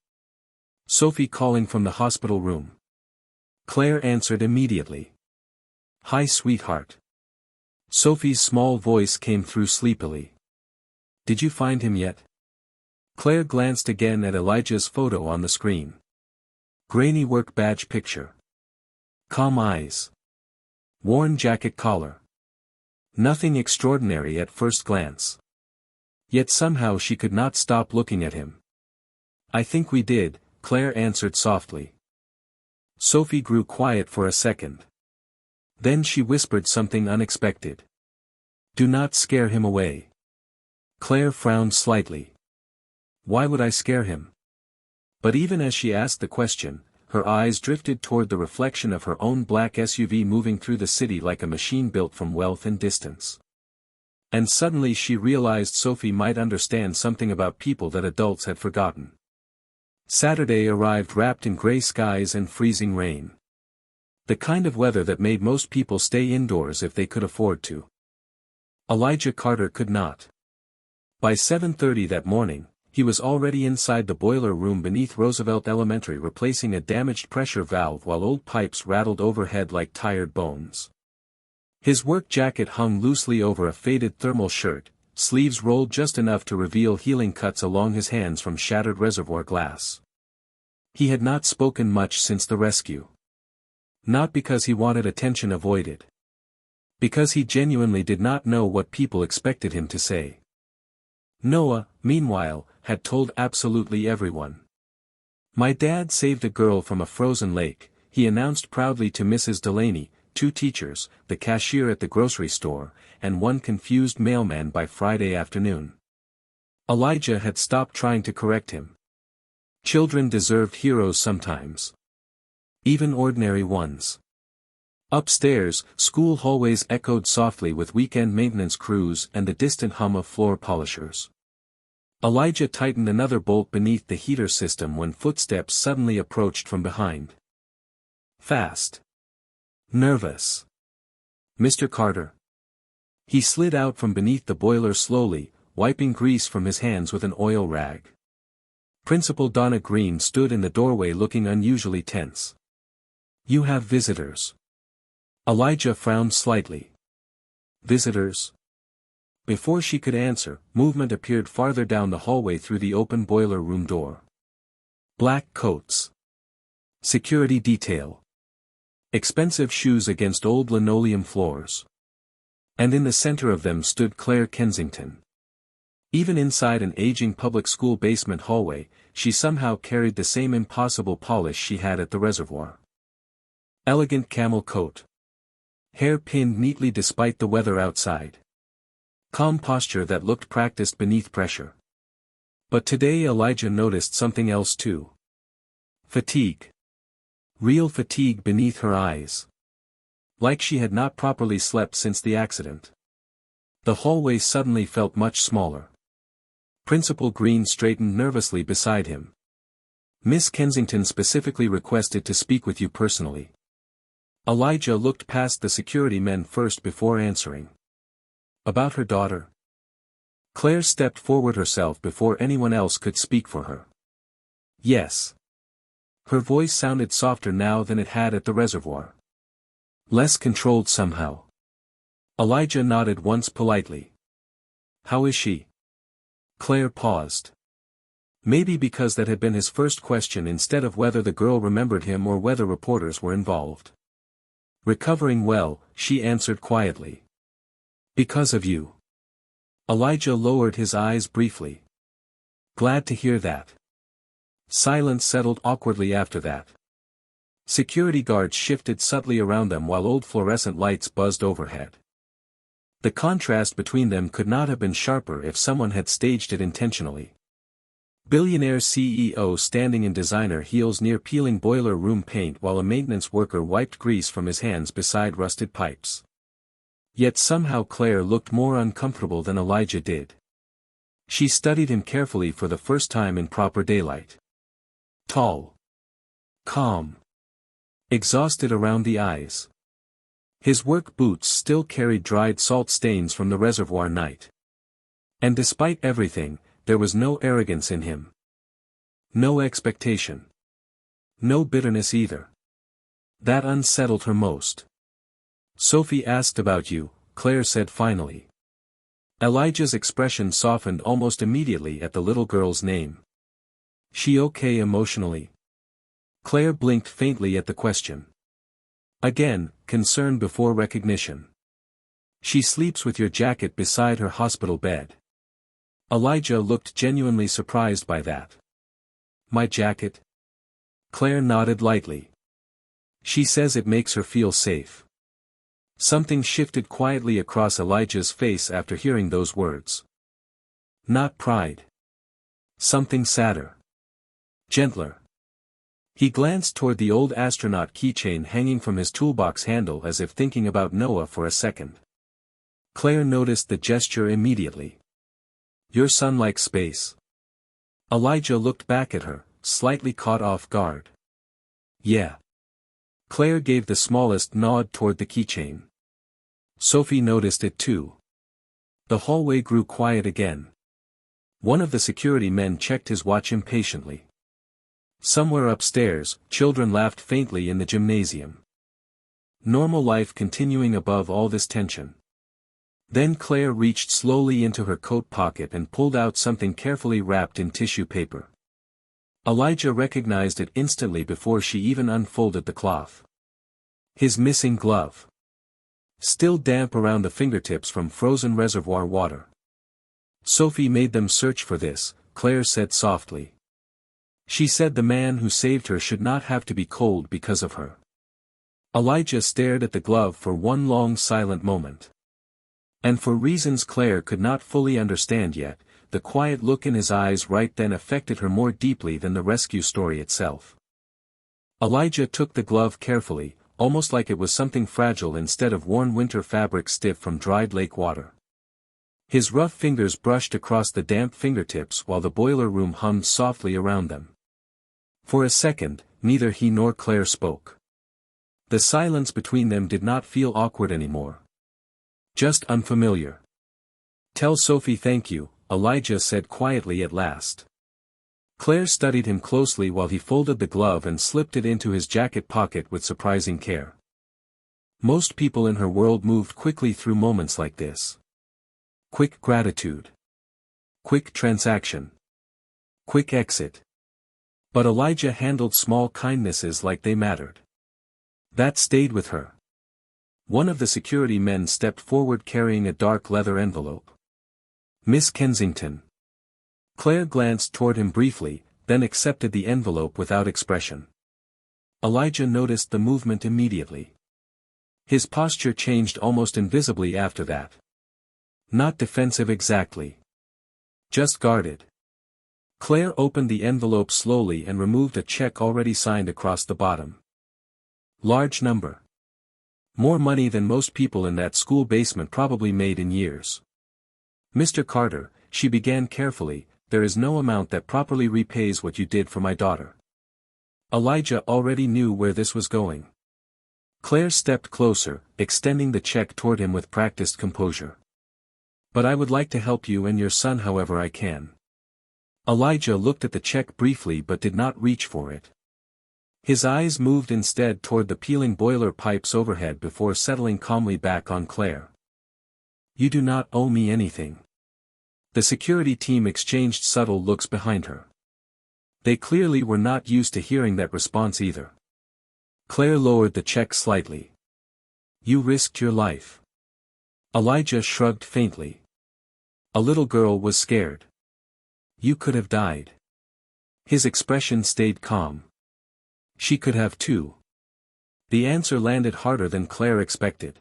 Sophie calling from the hospital room. Claire answered immediately. "Hi, sweetheart." Sophie's small voice came through sleepily. "Did you find him yet?" Claire glanced again at Elijah's photo on the screen. Grainy work badge picture. Calm eyes. Worn jacket collar. Nothing extraordinary at first glance. Yet somehow she could not stop looking at him. "I think we did," Claire answered softly. Sophie grew quiet for a second. Then she whispered something unexpected. "Do not scare him away." Claire frowned slightly. "Why would I scare him?" But even as she asked the question, her eyes drifted toward the reflection of her own black SUV moving through the city like a machine built from wealth and distance. And suddenly she realized Sophie might understand something about people that adults had forgotten. Saturday arrived wrapped in gray skies and freezing rain. The kind of weather that made most people stay indoors if they could afford to. Elijah Carter could not. By 7:30 that morning, He was already inside the boiler room beneath Roosevelt Elementary replacing a damaged pressure valve while old pipes rattled overhead like tired bones. His work jacket hung loosely over a faded thermal shirt, sleeves rolled just enough to reveal healing cuts along his hands from shattered reservoir glass. He had not spoken much since the rescue. Not because he wanted attention avoided. Because he genuinely did not know what people expected him to say. Noah, meanwhile, had told absolutely everyone. "My dad saved a girl from a frozen lake," he announced proudly to Mrs. Delaney, 2 teachers, the cashier at the grocery store, and 1 confused mailman by Friday afternoon. Elijah had stopped trying to correct him. Children deserved heroes sometimes. Even ordinary ones. Upstairs, school hallways echoed softly with weekend maintenance crews and the distant hum of floor polishers. Elijah tightened another bolt beneath the heater system when footsteps suddenly approached from behind. Fast. Nervous. "Mr. Carter." He slid out from beneath the boiler slowly, wiping grease from his hands with an oil rag. Principal Donna Green stood in the doorway looking unusually tense. "You have visitors." Elijah frowned slightly. "Visitors?" Before she could answer, movement appeared farther down the hallway through the open boiler room door. Black coats. Security detail. Expensive shoes against old linoleum floors. And in the center of them stood Claire Kensington. Even inside an aging public school basement hallway, she somehow carried the same impossible polish she had at the reservoir. Elegant camel coat. Hair pinned neatly despite the weather outside. Calm posture that looked practiced beneath pressure. But today Elijah noticed something else too. Fatigue. Real fatigue beneath her eyes. Like she had not properly slept since the accident. The hallway suddenly felt much smaller. Principal Green straightened nervously beside him. "Miss Kensington specifically requested to speak with you personally." Elijah looked past the security men first before answering. "About her daughter?" Claire stepped forward herself before anyone else could speak for her. "Yes." Her voice sounded softer now than it had at the reservoir. Less controlled somehow. Elijah nodded once politely. "How is she?" Claire paused. Maybe because that had been his first question instead of whether the girl remembered him or whether reporters were involved. "Recovering well," she answered quietly. "Because of you." Elijah lowered his eyes briefly. "Glad to hear that." Silence settled awkwardly after that. Security guards shifted subtly around them while old fluorescent lights buzzed overhead. The contrast between them could not have been sharper if someone had staged it intentionally. Billionaire CEO standing in designer heels near peeling boiler room paint while a maintenance worker wiped grease from his hands beside rusted pipes. Yet somehow Claire looked more uncomfortable than Elijah did. She studied him carefully for the first time in proper daylight. Tall. Calm. Exhausted around the eyes. His work boots still carried dried salt stains from the reservoir night. And despite everything, there was no arrogance in him. No expectation. No bitterness either. That unsettled her most. "Sophie asked about you," Claire said finally. Elijah's expression softened almost immediately at the little girl's name. "She okay emotionally?" Claire blinked faintly at the question. Again, concern before recognition. "She sleeps with your jacket beside her hospital bed." Elijah looked genuinely surprised by that. "My jacket?" Claire nodded lightly. "She says it makes her feel safe." Something shifted quietly across Elijah's face after hearing those words. Not pride. Something sadder. Gentler. He glanced toward the old astronaut keychain hanging from his toolbox handle as if thinking about Noah for a second. Claire noticed the gesture immediately. "Your son likes space." Elijah looked back at her, slightly caught off guard. "Yeah." Claire gave the smallest nod toward the keychain. Sophie noticed it too. The hallway grew quiet again. One of the security men checked his watch impatiently. Somewhere upstairs, children laughed faintly in the gymnasium. Normal life continuing above all this tension. Then Claire reached slowly into her coat pocket and pulled out something carefully wrapped in tissue paper. Elijah recognized it instantly before she even unfolded the cloth. His missing glove. Still damp around the fingertips from frozen reservoir water. Sophie made them search for this, Claire said softly. She said the man who saved her should not have to be cold because of her. Elijah stared at the glove for one long silent moment. And for reasons Claire could not fully understand yet, the quiet look in his eyes right then affected her more deeply than the rescue story itself. Elijah took the glove carefully, almost like it was something fragile instead of worn winter fabric stiff from dried lake water. His rough fingers brushed across the damp fingertips while the boiler room hummed softly around them. For a second, neither he nor Claire spoke. The silence between them did not feel awkward anymore. Just unfamiliar. "Tell Sophie thank you," Elijah said quietly at last. Claire studied him closely while he folded the glove and slipped it into his jacket pocket with surprising care. Most people in her world moved quickly through moments like this. Quick gratitude. Quick transaction. Quick exit. But Elijah handled small kindnesses like they mattered. That stayed with her. One of the security men stepped forward carrying a dark leather envelope. "Miss Kensington." Claire glanced toward him briefly, then accepted the envelope without expression. Elijah noticed the movement immediately. His posture changed almost invisibly after that. Not defensive exactly. Just guarded. Claire opened the envelope slowly and removed a check already signed across the bottom. Large number. More money than most people in that school basement probably made in years. "Mr. Carter," she began carefully, "there is no amount that properly repays what you did for my daughter." Elijah already knew where this was going. Claire stepped closer, extending the check toward him with practiced composure. "But I would like to help you and your son however I can." Elijah looked at the check briefly but did not reach for it. His eyes moved instead toward the peeling boiler pipes overhead before settling calmly back on Claire. "You do not owe me anything." The security team exchanged subtle looks behind her. They clearly were not used to hearing that response either. Claire lowered the check slightly. "You risked your life." Elijah shrugged faintly. "A little girl was scared. You could have died." His expression stayed calm. "She could have too." The answer landed harder than Claire expected.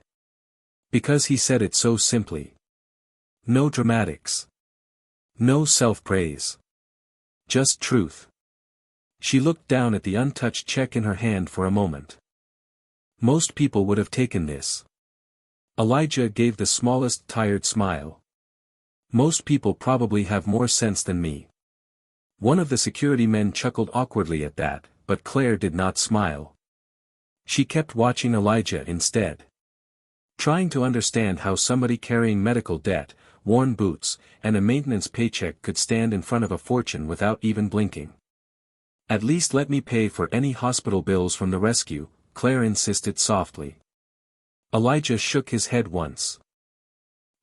Because he said it so simply. No dramatics. No self-praise. Just truth. She looked down at the untouched check in her hand for a moment. Most people would have taken this. Elijah gave the smallest tired smile. Most people probably have more sense than me. One of the security men chuckled awkwardly at that, but Claire did not smile. She kept watching Elijah instead. Trying to understand how somebody carrying medical debt, worn boots, and a maintenance paycheck could stand in front of a fortune without even blinking. "At least let me pay for any hospital bills from the rescue," Claire insisted softly. Elijah shook his head once.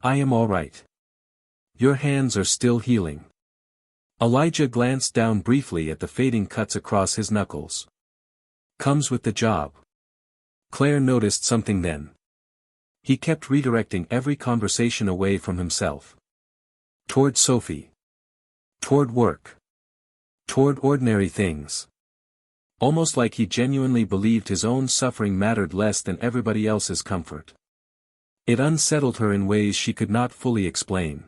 "I am all right. Your hands are still healing." Elijah glanced down briefly at the fading cuts across his knuckles. "Comes with the job." Claire noticed something then. He kept redirecting every conversation away from himself. Toward Sophie. Toward work. Toward ordinary things. Almost like he genuinely believed his own suffering mattered less than everybody else's comfort. It unsettled her in ways she could not fully explain.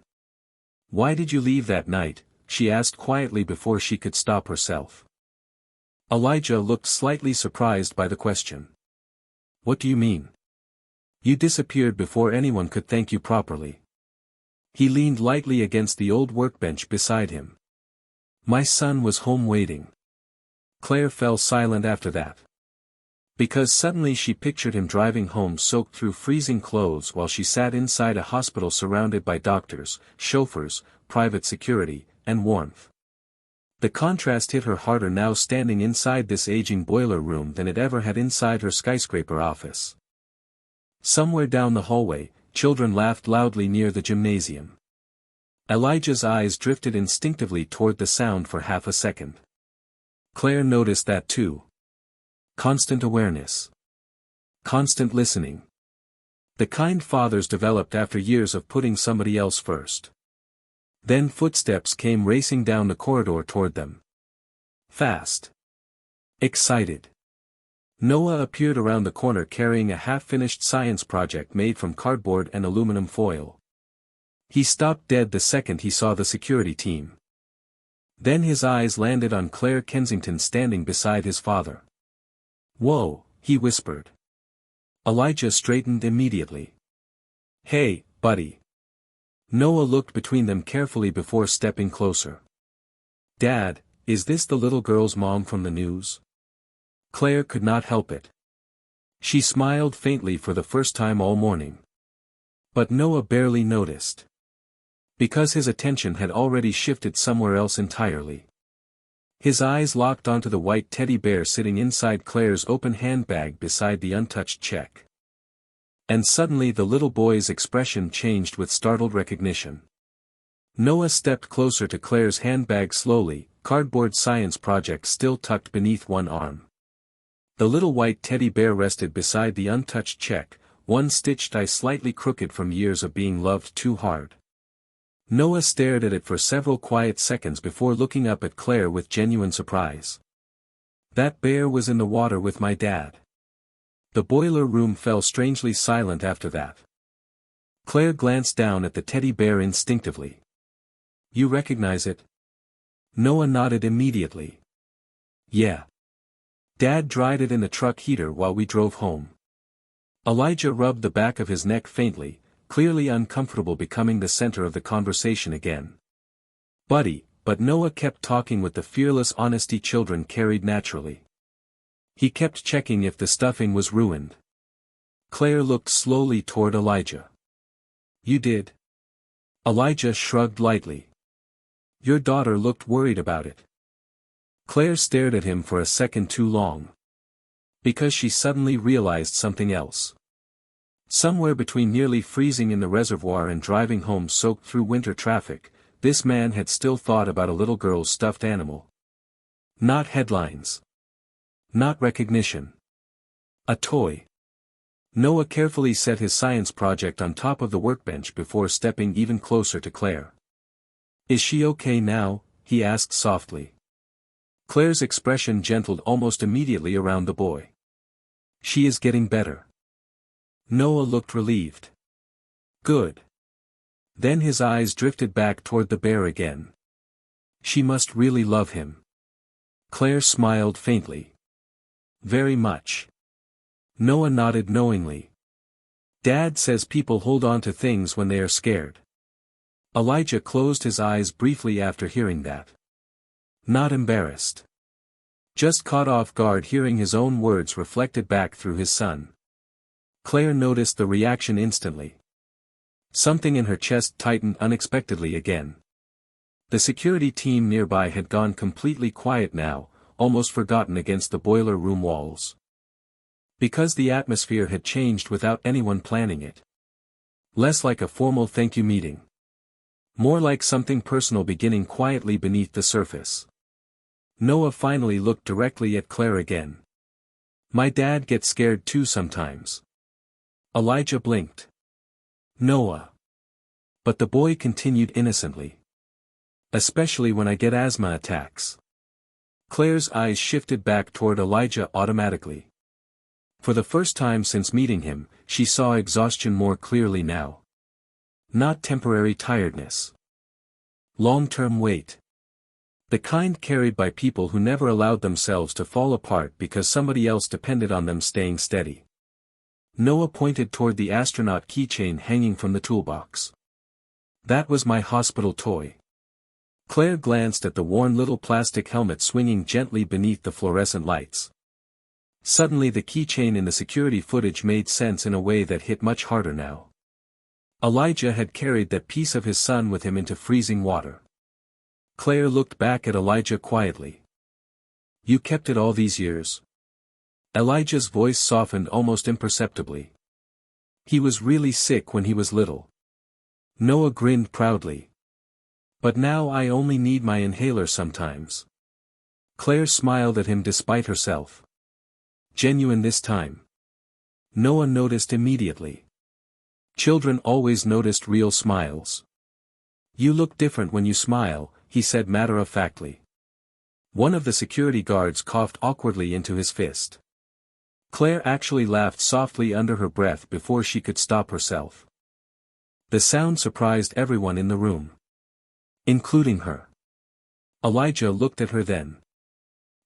"Why did you leave that night?" she asked quietly before she could stop herself. Elijah looked slightly surprised by the question. "What do you mean? You disappeared before anyone could thank you properly." He leaned lightly against the old workbench beside him. "My son was home waiting." Claire fell silent after that. Because suddenly she pictured him driving home soaked through freezing clothes while she sat inside a hospital surrounded by doctors, chauffeurs, private security, and warmth. The contrast hit her harder now standing inside this aging boiler room than it ever had inside her skyscraper office. Somewhere down the hallway, children laughed loudly near the gymnasium. Elijah's eyes drifted instinctively toward the sound for half a second. Claire noticed that too. Constant awareness. Constant listening. The kind fathers developed after years of putting somebody else first. Then footsteps came racing down the corridor toward them. Fast. Excited. Noah appeared around the corner carrying a half-finished science project made from cardboard and aluminum foil. He stopped dead the second he saw the security team. Then his eyes landed on Claire Kensington standing beside his father. "Whoa," he whispered. Elijah straightened immediately. "Hey, buddy." Noah looked between them carefully before stepping closer. "Dad, is this the little girl's mom from the news?" Claire could not help it. She smiled faintly for the first time all morning. But Noah barely noticed. Because his attention had already shifted somewhere else entirely. His eyes locked onto the white teddy bear sitting inside Claire's open handbag beside the untouched check. And suddenly the little boy's expression changed with startled recognition. Noah stepped closer to Claire's handbag slowly, cardboard science project still tucked beneath one arm. The little white teddy bear rested beside the untouched check, one stitched eye slightly crooked from years of being loved too hard. Noah stared at it for several quiet seconds before looking up at Claire with genuine surprise. "That bear was in the water with my dad." The boiler room fell strangely silent after that. Claire glanced down at the teddy bear instinctively. "You recognize it?" Noah nodded immediately. "Yeah. Dad dried it in the truck heater while we drove home." Elijah rubbed the back of his neck faintly, clearly uncomfortable becoming the center of the conversation again. "Buddy," but Noah kept talking with the fearless honesty children carried naturally. He kept checking if the stuffing was ruined. Claire looked slowly toward Elijah. "You did?" Elijah shrugged lightly. "Your daughter looked worried about it." Claire stared at him for a second too long. Because she suddenly realized something else. Somewhere between nearly freezing in the reservoir and driving home soaked through winter traffic, this man had still thought about a little girl's stuffed animal. Not headlines. Not recognition. A toy. Noah carefully set his science project on top of the workbench before stepping even closer to Claire. "Is she okay now?" he asked softly. Claire's expression gentled almost immediately around the boy. "She is getting better." Noah looked relieved. "Good." Then his eyes drifted back toward the bear again. "She must really love him." Claire smiled faintly. "Very much." Noah nodded knowingly. "Dad says people hold on to things when they are scared." Elijah closed his eyes briefly after hearing that. Not embarrassed. Just caught off guard hearing his own words reflected back through his son. Claire noticed the reaction instantly. Something in her chest tightened unexpectedly again. The security team nearby had gone completely quiet now, almost forgotten against the boiler room walls. Because the atmosphere had changed without anyone planning it. Less like a formal thank you meeting. More like something personal beginning quietly beneath the surface. Noah finally looked directly at Claire again. "My dad gets scared too sometimes." Elijah blinked. "Noah." But the boy continued innocently. "Especially when I get asthma attacks." Claire's eyes shifted back toward Elijah automatically. For the first time since meeting him, she saw exhaustion more clearly now. Not temporary tiredness. Long-term weight. The kind carried by people who never allowed themselves to fall apart because somebody else depended on them staying steady. Noah pointed toward the astronaut keychain hanging from the toolbox. "That was my hospital toy." Claire glanced at the worn little plastic helmet swinging gently beneath the fluorescent lights. Suddenly the keychain in the security footage made sense in a way that hit much harder now. Elijah had carried that piece of his son with him into freezing water. Claire looked back at Elijah quietly. You kept it all these years? Elijah's voice softened almost imperceptibly. He was really sick when he was little. Noah grinned proudly. But now I only need my inhaler sometimes. Claire smiled at him despite herself. Genuine this time. Noah noticed immediately. Children always noticed real smiles. You look different when you smile, he said matter-of-factly. One of the security guards coughed awkwardly into his fist. Claire actually laughed softly under her breath before she could stop herself. The sound surprised everyone in the room. Including her. Elijah looked at her then.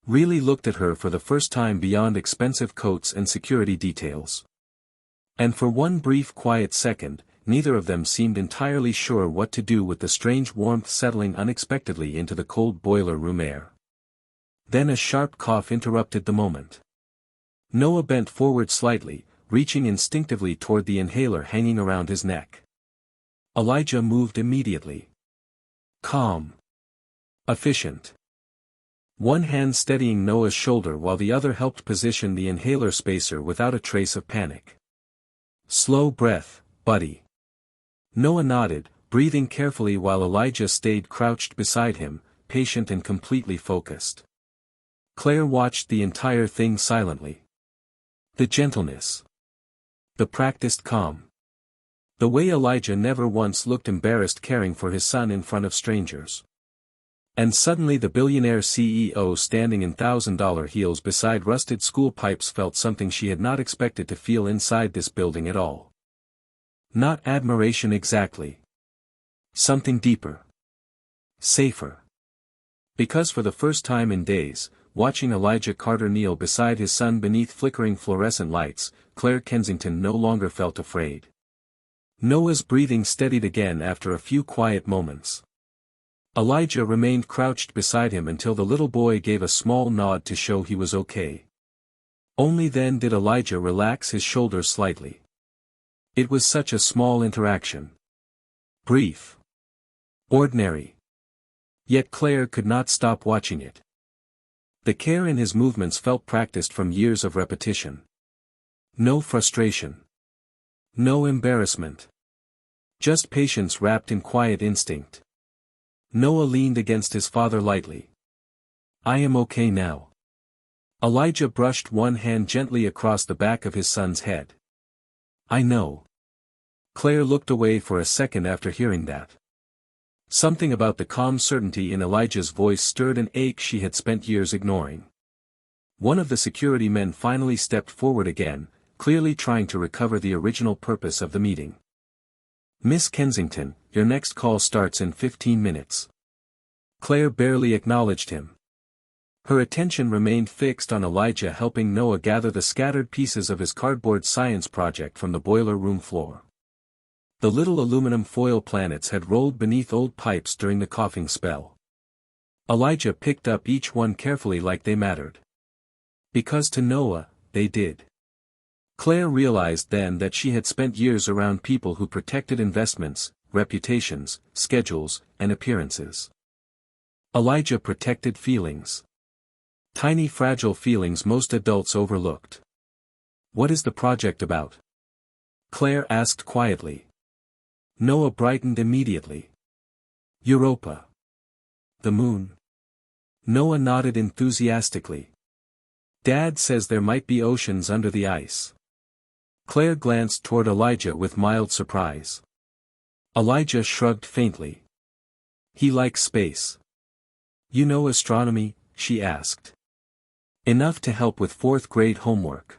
Really looked at her for the first time beyond expensive coats and security details. And for one brief quiet second, neither of them seemed entirely sure what to do with the strange warmth settling unexpectedly into the cold boiler room air. Then a sharp cough interrupted the moment. Noah bent forward slightly, reaching instinctively toward the inhaler hanging around his neck. Elijah moved immediately. Calm. Efficient. One hand steadying Noah's shoulder while the other helped position the inhaler spacer without a trace of panic. Slow breath, buddy. Noah nodded, breathing carefully while Elijah stayed crouched beside him, patient and completely focused. Claire watched the entire thing silently. The gentleness. The practiced calm. The way Elijah never once looked embarrassed caring for his son in front of strangers. And suddenly the billionaire CEO standing in $1,000 heels beside rusted school pipes felt something she had not expected to feel inside this building at all. Not admiration exactly. Something deeper. Safer. Because for the first time in days, watching Elijah Carter kneel beside his son beneath flickering fluorescent lights, Claire Kensington no longer felt afraid. Noah's breathing steadied again after a few quiet moments. Elijah remained crouched beside him until the little boy gave a small nod to show he was okay. Only then did Elijah relax his shoulders slightly. It was such a small interaction. Brief. Ordinary. Yet Claire could not stop watching it. The care in his movements felt practiced from years of repetition. No frustration. No embarrassment. Just patience wrapped in quiet instinct. Noah leaned against his father lightly. I am okay now. Elijah brushed one hand gently across the back of his son's head. I know. Claire looked away for a second after hearing that. Something about the calm certainty in Elijah's voice stirred an ache she had spent years ignoring. One of the security men finally stepped forward again, clearly trying to recover the original purpose of the meeting. Miss Kensington, your next call starts in 15 minutes. Claire barely acknowledged him. Her attention remained fixed on Elijah helping Noah gather the scattered pieces of his cardboard science project from the boiler room floor. The little aluminum foil planets had rolled beneath old pipes during the coughing spell. Elijah picked up each one carefully like they mattered. Because to Noah, they did. Claire realized then that she had spent years around people who protected investments, reputations, schedules, and appearances. Elijah protected feelings. Tiny fragile feelings most adults overlooked. What is the project about? Claire asked quietly. Noah brightened immediately. Europa. The moon. Noah nodded enthusiastically. Dad says there might be oceans under the ice. Claire glanced toward Elijah with mild surprise. Elijah shrugged faintly. He likes space. You know astronomy? She asked. Enough to help with fourth-grade homework.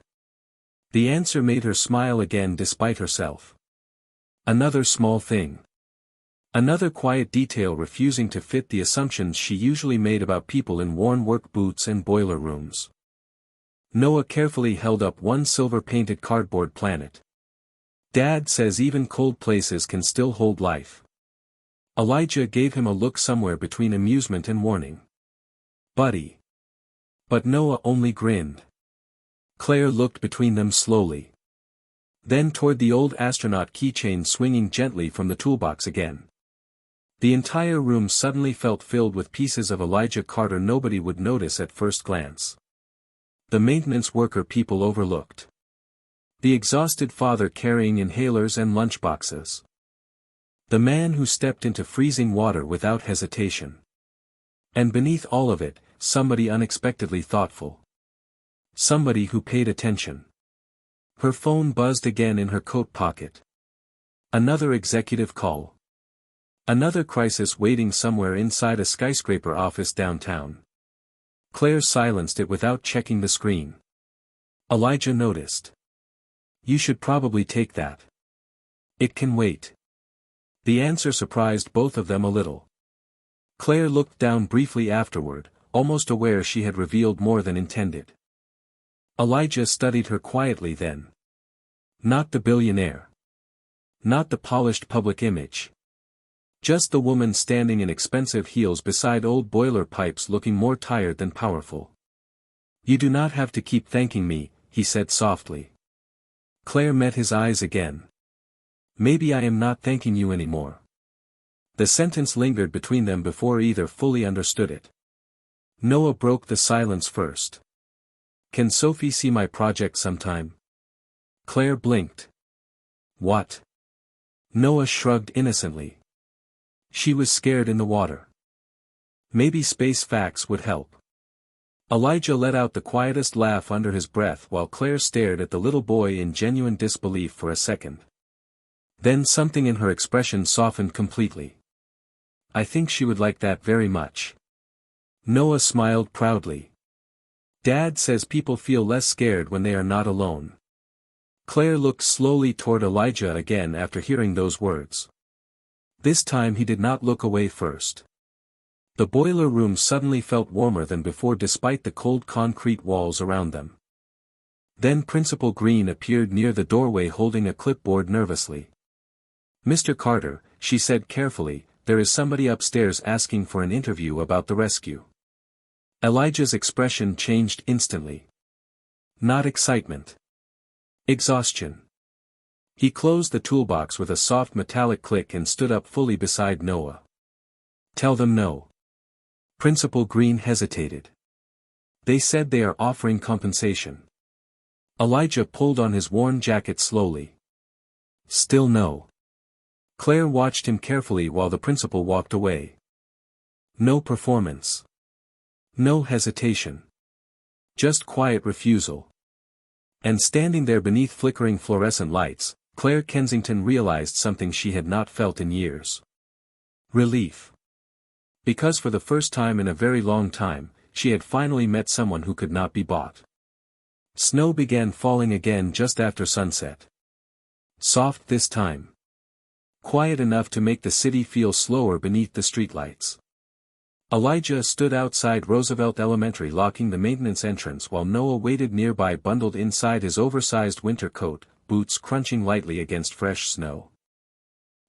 The answer made her smile again despite herself. Another small thing. Another quiet detail refusing to fit the assumptions she usually made about people in worn work boots and boiler rooms. Noah carefully held up one silver-painted cardboard planet. Dad says even cold places can still hold life. Elijah gave him a look somewhere between amusement and warning. Buddy. But Noah only grinned. Claire looked between them slowly. Then toward the old astronaut keychain swinging gently from the toolbox again. The entire room suddenly felt filled with pieces of Elijah Carter nobody would notice at first glance. The maintenance worker people overlooked. The exhausted father carrying inhalers and lunchboxes. The man who stepped into freezing water without hesitation. And beneath all of it, somebody unexpectedly thoughtful. Somebody who paid attention. Her phone buzzed again in her coat pocket. Another executive call. Another crisis waiting somewhere inside a skyscraper office downtown. Claire silenced it without checking the screen. Elijah noticed. You should probably take that. It can wait. The answer surprised both of them a little. Claire looked down briefly afterward, almost aware she had revealed more than intended. Elijah studied her quietly then. Not the billionaire. Not the polished public image. Just the woman standing in expensive heels beside old boiler pipes looking more tired than powerful. You do not have to keep thanking me, he said softly. Claire met his eyes again. Maybe I am not thanking you anymore. The sentence lingered between them before either fully understood it. Noah broke the silence first. Can Sophie see my project sometime? Claire blinked. What? Noah shrugged innocently. She was scared in the water. Maybe space facts would help. Elijah let out the quietest laugh under his breath while Claire stared at the little boy in genuine disbelief for a second. Then something in her expression softened completely. I think she would like that very much. Noah smiled proudly. Dad says people feel less scared when they are not alone. Claire looked slowly toward Elijah again after hearing those words. This time he did not look away first. The boiler room suddenly felt warmer than before despite the cold concrete walls around them. Then Principal Green appeared near the doorway holding a clipboard nervously. Mr. Carter, she said carefully, there is somebody upstairs asking for an interview about the rescue. Elijah's expression changed instantly. Not excitement. Exhaustion. He closed the toolbox with a soft metallic click and stood up fully beside Noah. Tell them no. Principal Green hesitated. They said they are offering compensation. Elijah pulled on his worn jacket slowly. Still no. Claire watched him carefully while the principal walked away. No performance. No hesitation. Just quiet refusal. And standing there beneath flickering fluorescent lights, Claire Kensington realized something she had not felt in years. Relief. Because for the first time in a very long time, she had finally met someone who could not be bought. Snow began falling again just after sunset. Soft this time. Quiet enough to make the city feel slower beneath the streetlights. Elijah stood outside Roosevelt Elementary locking the maintenance entrance while Noah waited nearby bundled inside his oversized winter coat, boots crunching lightly against fresh snow.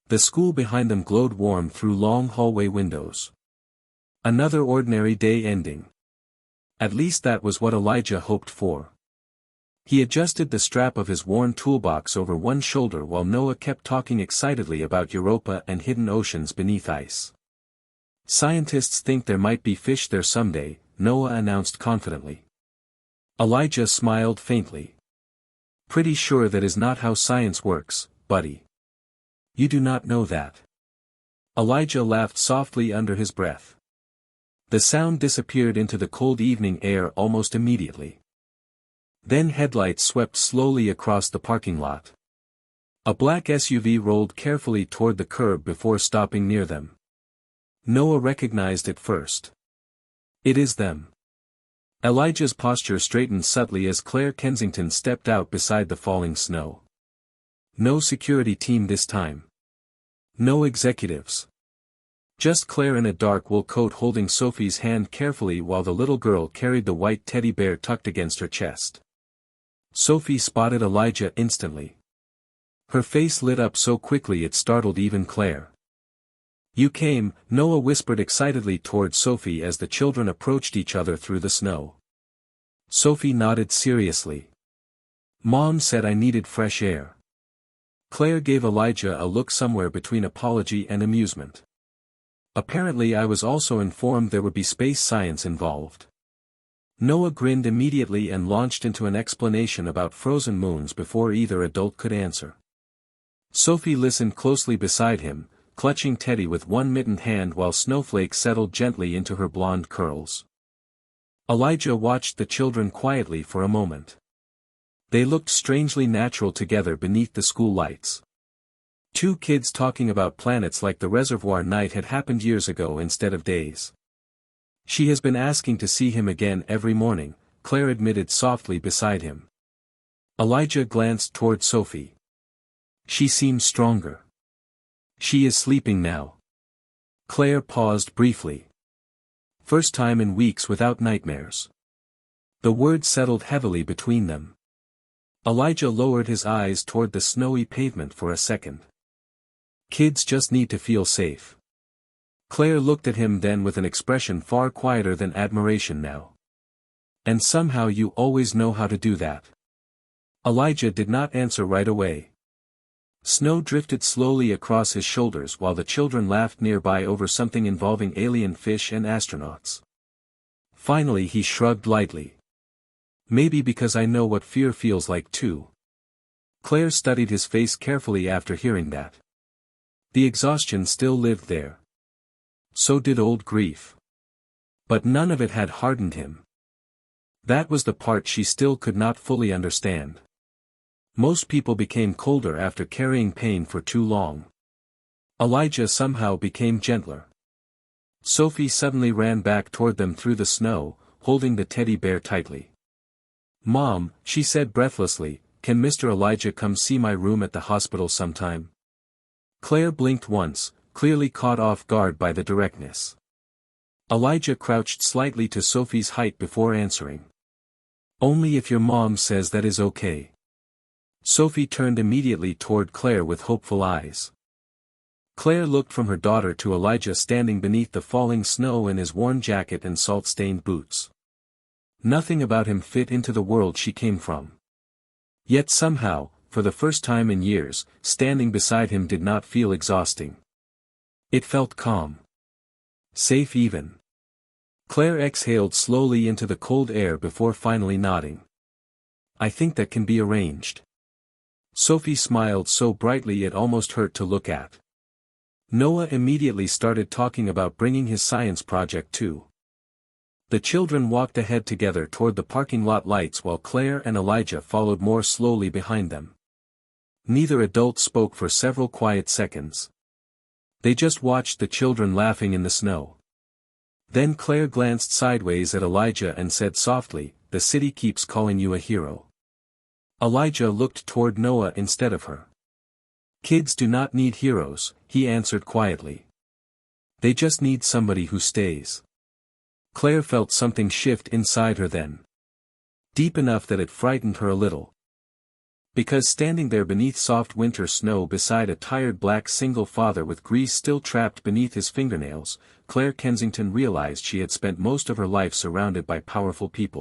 The school behind them glowed warm through long hallway windows. Another ordinary day ending. At least that was what Elijah hoped for. He adjusted the strap of his worn toolbox over one shoulder while Noah kept talking excitedly about Europa and hidden oceans beneath ice. Scientists think there might be fish there someday, Noah announced confidently. Elijah smiled faintly. Pretty sure that is not how science works, buddy. You do not know that. Elijah laughed softly under his breath. The sound disappeared into the cold evening air almost immediately. Then headlights swept slowly across the parking lot. A black SUV rolled carefully toward the curb before stopping near them. Noah recognized it first. It is them. Elijah's posture straightened subtly as Claire Kensington stepped out beside the falling snow. No security team this time. No executives. Just Claire in a dark wool coat holding Sophie's hand carefully while the little girl carried the white teddy bear tucked against her chest. Sophie spotted Elijah instantly. Her face lit up so quickly it startled even Claire. You came, Noah whispered excitedly toward Sophie as the children approached each other through the snow. Sophie nodded seriously. Mom said I needed fresh air. Claire gave Elijah a look somewhere between apology and amusement. Apparently I was also informed there would be space science involved. Noah grinned immediately and launched into an explanation about frozen moons before either adult could answer. Sophie listened closely beside him, clutching Teddy with one mittened hand while snowflakes settled gently into her blonde curls. Elijah watched the children quietly for a moment. They looked strangely natural together beneath the school lights. Two kids talking about planets like the reservoir night had happened years ago instead of days. She has been asking to see him again every morning, Claire admitted softly beside him. Elijah glanced toward Sophie. She seems stronger. She is sleeping now. Claire paused briefly. First time in weeks without nightmares. The words settled heavily between them. Elijah lowered his eyes toward the snowy pavement for a second. Kids just need to feel safe. Claire looked at him then with an expression far quieter than admiration now. And somehow you always know how to do that. Elijah did not answer right away. Snow drifted slowly across his shoulders while the children laughed nearby over something involving alien fish and astronauts. Finally he shrugged lightly. Maybe because I know what fear feels like too. Claire studied his face carefully after hearing that. The exhaustion still lived there. So did old grief. But none of it had hardened him. That was the part she still could not fully understand. Most people became colder after carrying pain for too long. Elijah somehow became gentler. Sophie suddenly ran back toward them through the snow, holding the teddy bear tightly. "Mom," she said breathlessly, "can Mr. Elijah come see my room at the hospital sometime?" Claire blinked once, clearly caught off guard by the directness. Elijah crouched slightly to Sophie's height before answering. "Only if your mom says that is okay." Sophie turned immediately toward Claire with hopeful eyes. Claire looked from her daughter to Elijah standing beneath the falling snow in his worn jacket and salt-stained boots. Nothing about him fit into the world she came from. Yet somehow, for the first time in years, standing beside him did not feel exhausting. It felt calm. Safe even. Claire exhaled slowly into the cold air before finally nodding. "I think that can be arranged." Sophie smiled so brightly it almost hurt to look at. Noah immediately started talking about bringing his science project too. The children walked ahead together toward the parking lot lights while Claire and Elijah followed more slowly behind them. Neither adult spoke for several quiet seconds. They just watched the children laughing in the snow. Then Claire glanced sideways at Elijah and said softly, "The city keeps calling you a hero." Elijah looked toward Noah instead of her. "Kids do not need heroes," he answered quietly. "They just need somebody who stays." Claire felt something shift inside her then. Deep enough that it frightened her a little. Because standing there beneath soft winter snow beside a tired black single father with grease still trapped beneath his fingernails, Claire Kensington realized she had spent most of her life surrounded by powerful people.